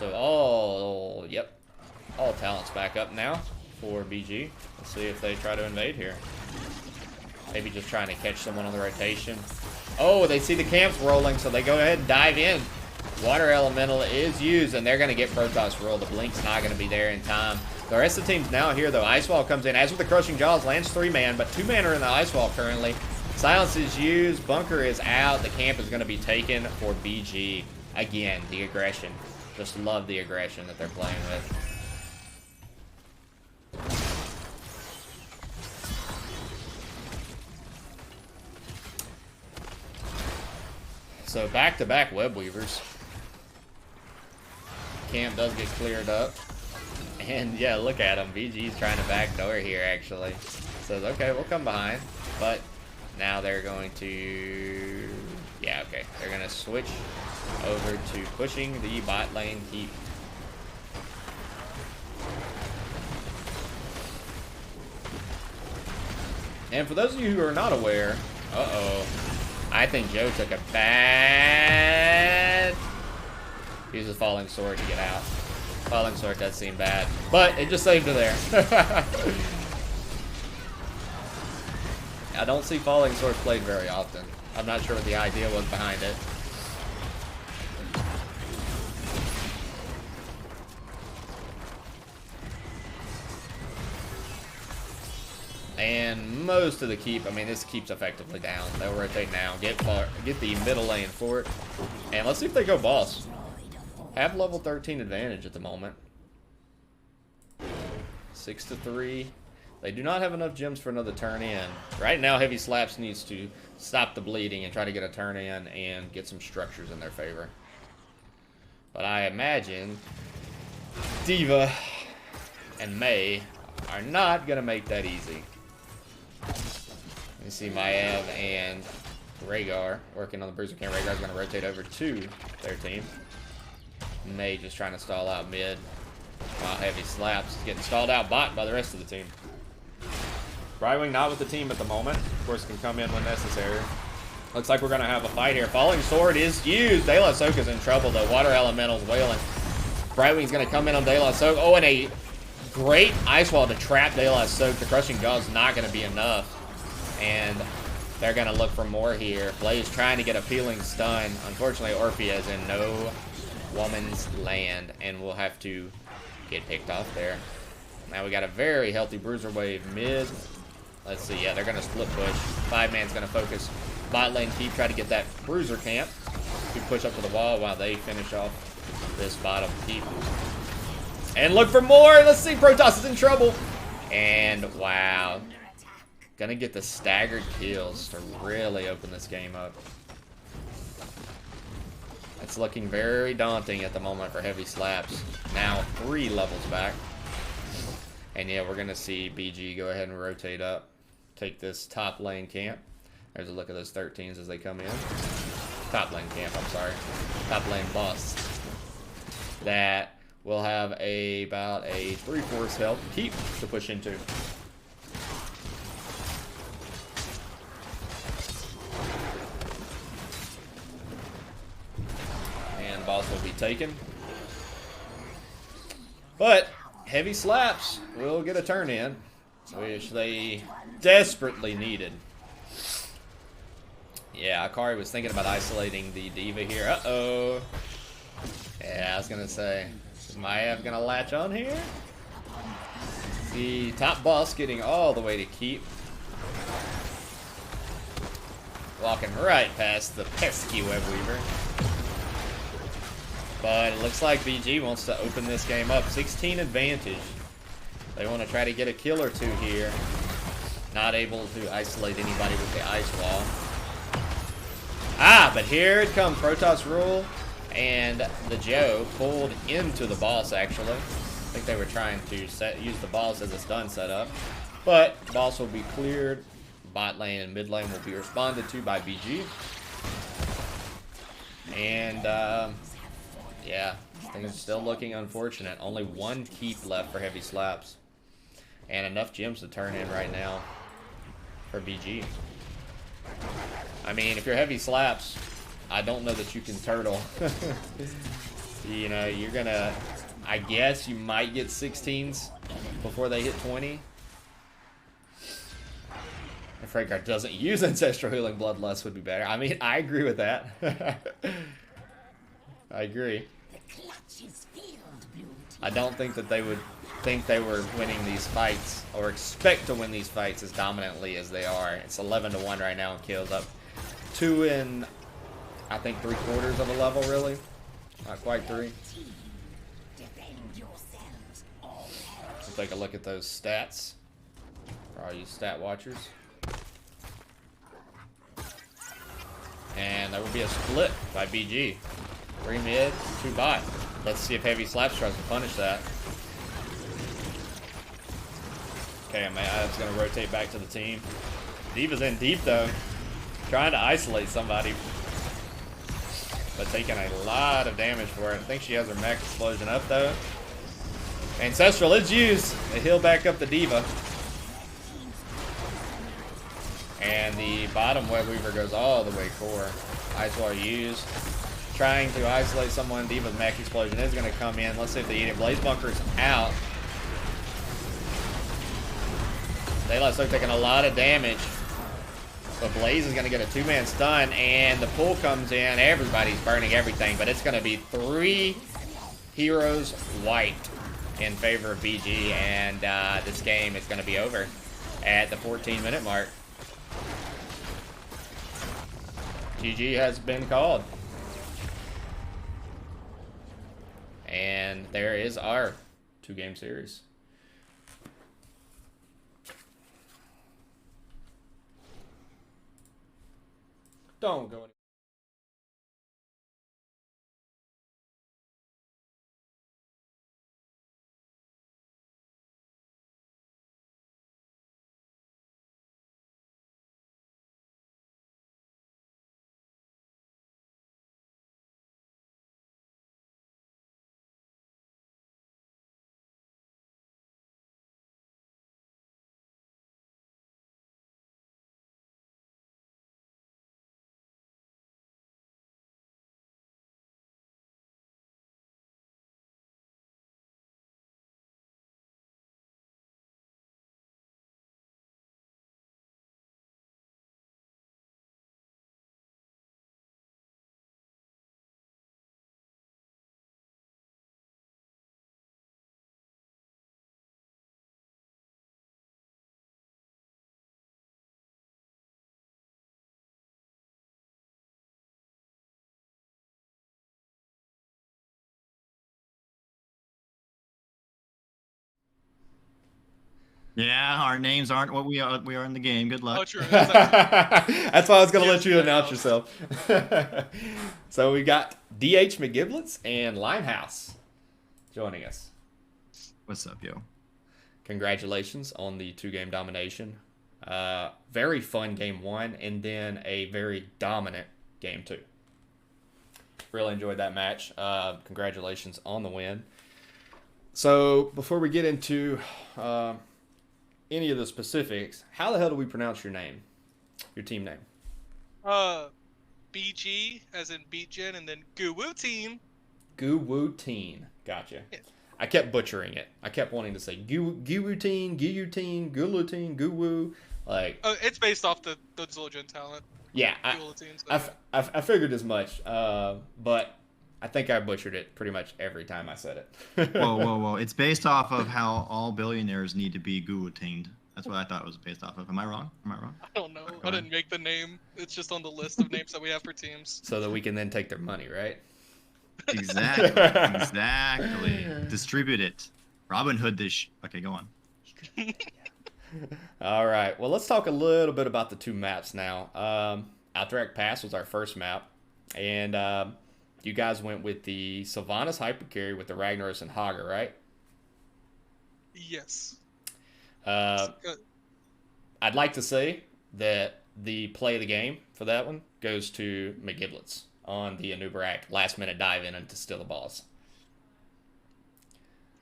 So all all talents back up now for BG. Let's see if they try to invade here. Maybe just trying to catch someone on the rotation. Oh, they see the camps rolling, so they go ahead and dive in. Water Elemental is used, and they're going to get Protoss roll. The Blink's not going to be there in time. The rest of the team's now here, though. Ice Wall comes in. As with the Crushing Jaws, lands 3-man, but 2-man are in the Ice Wall currently. Silence is used. Bunker is out. The camp is going to be taken for BG. Again, the aggression. Just love the aggression that they're playing with. So back-to-back Web Weavers. Camp does get cleared up. And yeah, look at him. BG's trying to backdoor here, actually. Says, okay, we'll come behind. But now they're going to... Yeah, okay. They're going to switch over to pushing the bot lane keep. And for those of you who are not aware... Uh-oh. I think Joe took a bad... Uses Falling Sword to get out. Falling Sword does seem bad, but it just saved her there. I don't see Falling Sword played very often. I'm not sure what the idea was behind it. And most of the keep, I mean, this keeps effectively down. They'll rotate now, get the middle lane for it. And let's see if they go boss. Have level 13 advantage at the moment. 6-3. They do not have enough gems for another turn in. Right now, Heavy Slaps needs to stop the bleeding and try to get a turn in and get some structures in their favor. But I imagine Diva and May are not going to make that easy. You see Maev and Rhaegar working on the Bruiser Camp. Rhaegar's going to rotate over to their team. May just trying to stall out mid, while Heavy Slaps is getting stalled out bot by the rest of the team. Brightwing not with the team at the moment. Of course, can come in when necessary. Looks like we're going to have a fight here. Falling Sword is used. De La Soak is in trouble, though. Water Elemental's wailing. Brightwing's going to come in on De La Soak. Oh, and a great Ice Wall to trap De La Soak. The Crushing Jaws is not going to be enough. And they're going to look for more here. Blaze trying to get a peeling stun. Unfortunately, Orphea is in no woman's land, and we'll have to get picked off there. Now we got a very healthy Bruiser wave mid. Let's see, yeah, they're going to split push. 5-man's going to focus bot lane keep, try to get that Bruiser camp to push up to the wall while they finish off this bottom keep. And look for more! Let's see, Protoss is in trouble! And wow. Gonna get the staggered kills to really open this game up. It's looking very daunting at the moment for Heavy Slaps. Now 3 levels back. And yeah, we're going to see BG go ahead and rotate up. Take this top lane camp. There's a look at those 13s as they come in. Top lane camp, I'm sorry. Top lane boss. That will have about a 3/4 health keep to push into. Boss will be taken. But Heavy Slaps will get a turn in, which they desperately needed. Yeah, Akari was thinking about isolating the Diva here. Uh-oh. Yeah, I was going to say, is Maev going to latch on here? The top boss getting all the way to keep. Walking right past the pesky Web Weaver. But it looks like BG wants to open this game up. 16 advantage. They want to try to get a kill or two here. Not able to isolate anybody with the Ice Wall. Ah, but here it comes. Protoss rule. And the Joe pulled into the boss, actually. I think they were trying to use the boss as a stun setup. But boss will be cleared. Bot lane and mid lane will be responded to by BG. And, yeah, things are still looking unfortunate. Only 1 keep left for Heavy Slaps. And enough gems to turn in right now for BG. I mean, if you're Heavy Slaps, I don't know that you can turtle. You know, you're gonna... I guess you might get 16s before they hit 20. If Rhaegar doesn't use Ancestral Healing Bloodlust would be better. I mean, I agree with that. I agree. I don't think that they would think they were winning these fights or expect to win these fights as dominantly as they are. It's 11-1 right now in kills, up 2 in, I think, 3/4 of a level, really. Not quite 3. Let's take a look at those stats for all you stat watchers. And there will be a split by BG. 3 mid, 2 bot. Let's see if Heavy Slaps tries to punish that. Okay, Maya's going to rotate back to the team. D.Va's in deep, though. Trying to isolate somebody. But taking a lot of damage for it. I think she has her mech explosion up, though. Ancestral is used. They heal back up the D.Va. And the bottom Web Weaver goes all the way core. Ice Wall used. Trying to isolate someone. D.Va's mech explosion is going to come in. Let's see if they eat it. Blaze Bunker's out. Daylight's taking a lot of damage. But Blaze is going to get a 2-man stun. And the pull comes in. Everybody's burning everything. But it's going to be 3 heroes wiped in favor of BG. And this game is going to be over at the 14-minute mark. GG has been called. And there is our 2-game series. Don't go anywhere. Yeah, our names aren't what we are in the game. Good luck. Oh, true. That's why I was going to let you announce yourself. So we got DH McGiblets and Limehouse joining us. What's up, yo? Congratulations on the 2-game domination. Very fun game 1, and then a very dominant game 2. Really enjoyed that match. Congratulations on the win. So before we get into any of the specifics, how the hell do we pronounce your name? Your team name? BG, as in Beat Gen, and then GuWutine. GuWutine. Gotcha. Yeah. I kept butchering it. I kept wanting to say GuWutine, GuWutine, GuWutine, GuWu. Like. Oh, it's based off the Zildjian talent. Yeah, I figured as much. But I think I butchered it pretty much every time I said it. Whoa. It's based off of how all billionaires need to be GuWutined. That's what I thought it was based off of. Am I wrong? I don't know. I didn't make the name. It's just on the list of names that we have for teams. So that we can then take their money, right? Exactly. Distribute it. Robin Hood this. Okay, go on. All right. Well, let's talk a little bit about the 2 maps now. Alterac Pass was our first map, and you guys went with the Sylvanas Hypercarry with the Ragnaros and Haga, right? Yes. I'd like to say that the play of the game for that one goes to McGiblets on the Anubarak last minute dive in to steal the balls.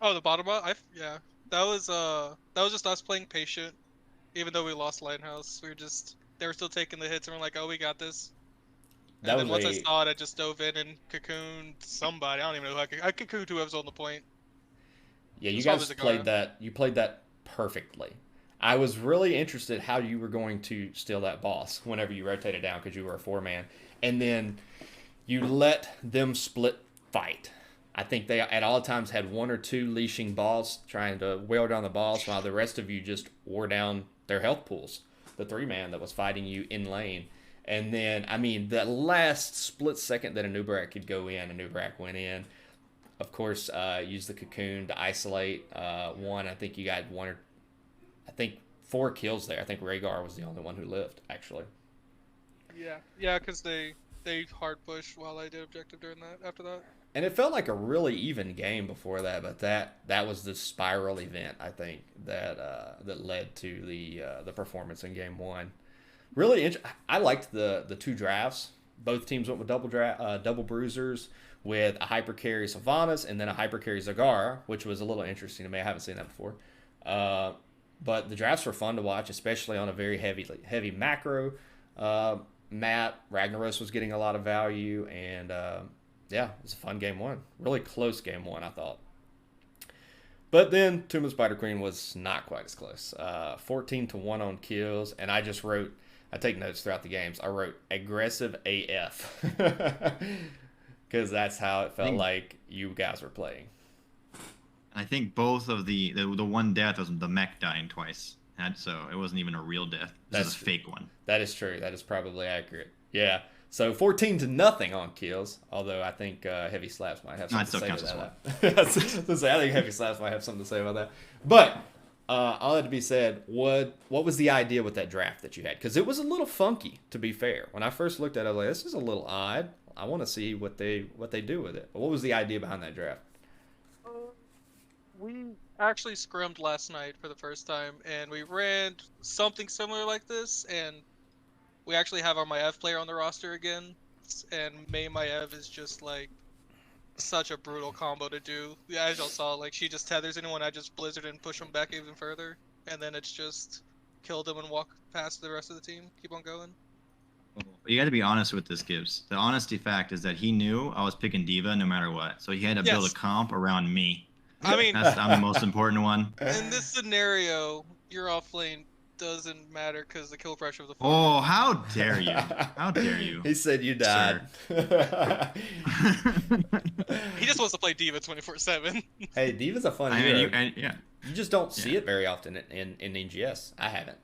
Oh, the bottom up? Yeah. That was just us playing patient. Even though we lost Lighthouse, they were still taking the hits, and we're like, oh, we got this. And then once I saw it, I just dove in and cocooned somebody. I don't even know who I cocooned whoever's on the point. Yeah, you It's guys always a played Gara. that. You played that perfectly. I was really interested how you were going to steal that boss whenever you rotated down because you were a 4-man, and then you let them split fight. I think they at all times had 1 or 2 leashing boss trying to whale down the boss while the rest of you just wore down their health pools. The 3-man that was fighting you in lane. And then, I mean, the last split second that a Nubrak could go in, a Nubrak went in. Of course, use the cocoon to isolate one. I think you got 4 kills there. I think Rhaegar was the only one who lived, actually. Yeah, because they hard pushed while I did objective during that. After that. And it felt like a really even game before that, but that was the spiral event, I think, that led to the performance in game 1. Really, I liked the 2 drafts. Both teams went with double bruisers with a hyper carry Sylvanas and then a hyper carry Zagara, which was a little interesting to me. I haven't seen that before. But the drafts were fun to watch, especially on a very heavy macro map. Ragnaros was getting a lot of value, and yeah, it was a fun game 1. Really close game 1, I thought. But then Tomb of Spider Queen was not quite as close. 14-1 on kills, and I just wrote, I take notes throughout the games, I wrote aggressive AF. Because that's how it felt like you guys were playing. I think both of the one death was the mech dying twice. So it wasn't even a real death. This is a fake one. That is true. That is probably accurate. Yeah. So 14-0 on kills. Although I think Heavy Slaps might have something to say about that. I think Heavy Slaps might have something to say about that. But all that to be said, what was the idea with that draft that you had? Because it was a little funky, to be fair. When I first looked at it, I was like, this is a little odd. I want to see what they do with it. But what was the idea behind that draft? We actually scrimmed last night for the first time, and we ran something similar like this, and we actually have our Maiev player on the roster again, and May Maiev is just like such a brutal combo to do. As y'all saw, like she just tethers anyone, I just blizzard and push them back even further, and then it's just kill them and walk past the rest of the team, keep on going. You got to be honest with this, Gibbs. The honesty fact is that he knew I was picking Diva no matter what, so he had to build a comp around me. I mean, I'm the most important one. in this scenario, your off lane doesn't matter because the kill pressure of the. Oh, how dare you! How dare you! He said you died. He just wants to play Diva 24/7. Hey, Diva's a fun hero. Yeah. You just don't see it very often in NGS. I haven't.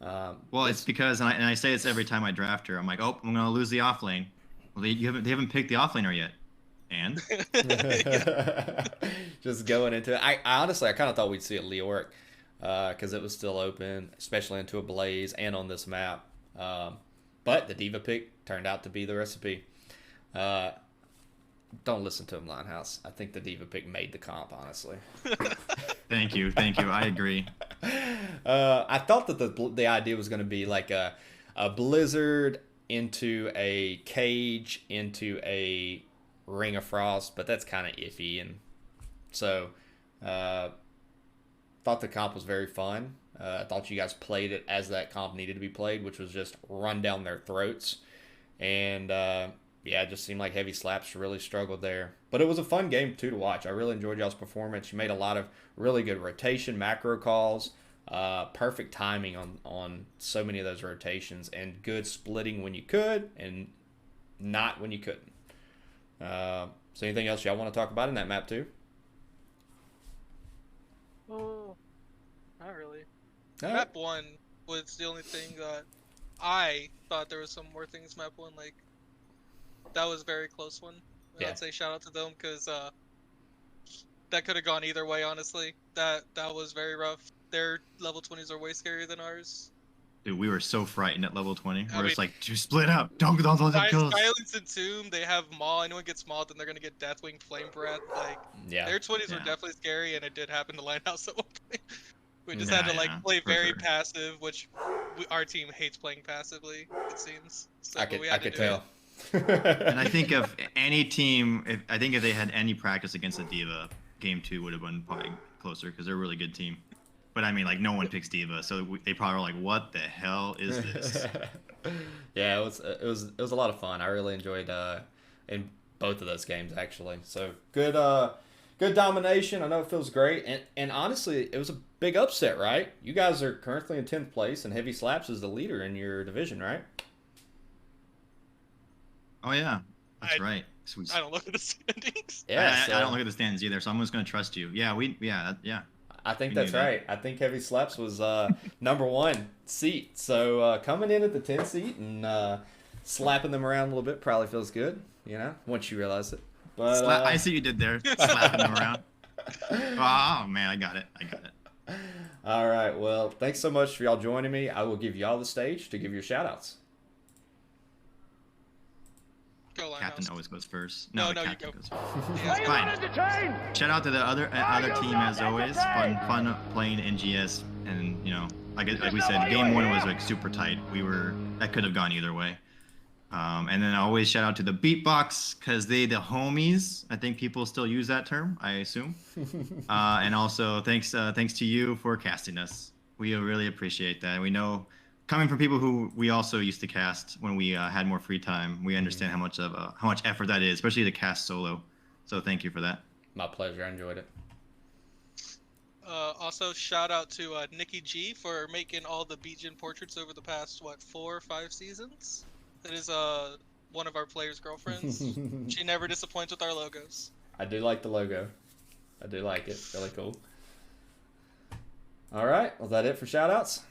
Well, it's because, and I say this every time I draft her. I'm like, oh, I'm gonna lose the off lane. Well, they haven't picked the off laner yet. And just going into it. I honestly, I kind of thought we'd see it Leoric because it was still open, especially into a Blaze and on this map. But the Diva pick turned out to be the recipe. Don't listen to him, Linehouse. I think the Diva pick made the comp, honestly. Thank you. I agree. I thought that the idea was going to be like a Blizzard into a Cage into a Ring of Frost, but that's kind of iffy, and so thought the comp was very fun. I thought you guys played it as that comp needed to be played, which was just run down their throats, and yeah, it just seemed like Heavy Slaps really struggled there. But it was a fun game too to watch. I really enjoyed y'all's performance. You made a lot of really good rotation macro calls, perfect timing on so many of those rotations, and good splitting when you could and not when you couldn't. So anything else y'all want to talk about in that map too? Oh, not really. All Map 1 was the only thing that I thought there was some more things map 1, like, that was a very close one. Yeah. I'd say shout out to them, because that could have gone either way, honestly. That was very rough. Their level 20s are way scarier than ours. Dude, we were so frightened at level 20. I It's mean, like, dude, split up. Don't kill us. Silence and Tomb, they have Maul. Anyone gets mauled, then they're gonna get Deathwing, Flame Breath. Like, Yeah. their 20s were Yeah. definitely scary, and it did happen to Lighthouse at one point. We just had to play for very sure. passive, which our team hates playing passively. It seems. So, I but we could had to do tell. And I think if any team, if they had any practice against a Diva, game 2 would have been probably closer because they're a really good team. But I mean, like, no one picks Diva, so they probably were like, "What the hell is this?" Yeah, it was a lot of fun. I really enjoyed in both of those games actually. So good good domination. I know it feels great, and honestly, it was a big upset, right? You guys are currently in 10th place, and Heavy Slaps is the leader in your division, right? Oh yeah, that's right. Sweet. I don't look at the standings. Yeah, I don't look at the standings either, so I'm just gonna trust you. Yeah, yeah. I think We that's knew that. right. I think Heavy Slaps was number 1 seat. So coming in at the 10th seat and slapping them around a little bit probably feels good, once you realize it. But I see you did there, slapping them around. Oh man, I got it. all right. Well, thanks so much for y'all joining me. I will give y'all the stage to give your shout outs. Go Limehouse. Captain always goes first. No, the no, you captain go. goes first. Fine. Shout out to the other team as always. Fun playing NGS, and like we said, game 1 was like super tight. That could have gone either way. And then I always shout out to the beatbox because the homies. I think people still use that term, I assume. And also thanks to you for casting us. We really appreciate that. We know, coming from people who we also used to cast when we had more free time, we understand how much effort that is, especially to cast solo. So thank you for that. My pleasure. I enjoyed it. Also, shout out to Nikki G for making all the Beijing portraits over the past 4 or 5 seasons. That is one of our players' girlfriends. She never disappoints with our logos. I do like the logo. I do like it. Really cool. All right. Was that it for shout outs?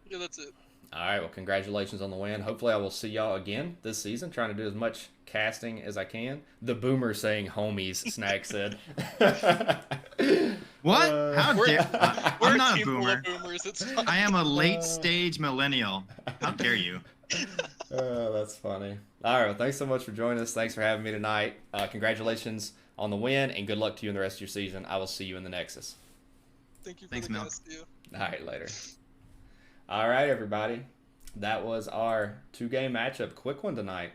Yeah, that's it. All right. Well, congratulations on the win. Hopefully, I will see y'all again this season, trying to do as much casting as I can. The boomer saying homies, Snag said. What? How We're dare? I'm not a team full boomer. of boomers. It's fine. I am a late stage millennial. How dare you? That's funny. All right. Well, thanks so much for joining us. Thanks for having me tonight. Congratulations on the win, and good luck to you in the rest of your season. I will see you in the Nexus. Thank you for Thanks, the Mel. guest, you. All right. Later. All right, everybody. That was our 2-game matchup. Quick one tonight.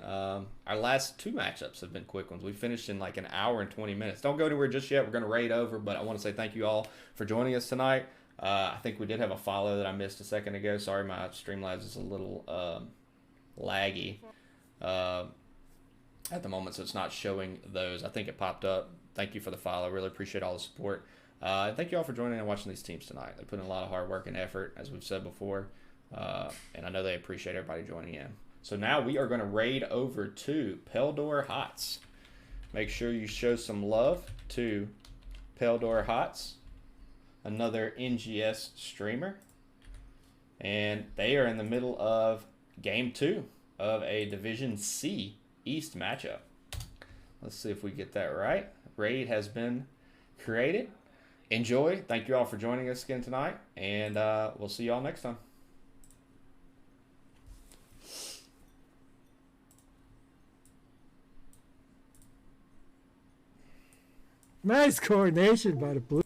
Our last 2 matchups have been quick ones. We finished in like an hour and 20 minutes. Don't go anywhere just yet. We're going to raid over, but I want to say thank you all for joining us tonight. I think we did have a follow that I missed a second ago. Sorry, my Streamlabs is a little laggy at the moment, so it's not showing those. I think it popped up. Thank you for the follow. Really appreciate all the support. Thank you all for joining and watching these teams tonight. They put in a lot of hard work and effort, as we've said before, and I know they appreciate everybody joining in. So now we are going to raid over to Peldor Hots. Make sure you show some love to Peldor Hots, another NGS streamer, and they are in the middle of Game 2 of a Division C East matchup. Let's see if we get that right. Raid has been created. Enjoy. Thank you all for joining us again tonight, and we'll see you all next time. Nice coordination by the blue.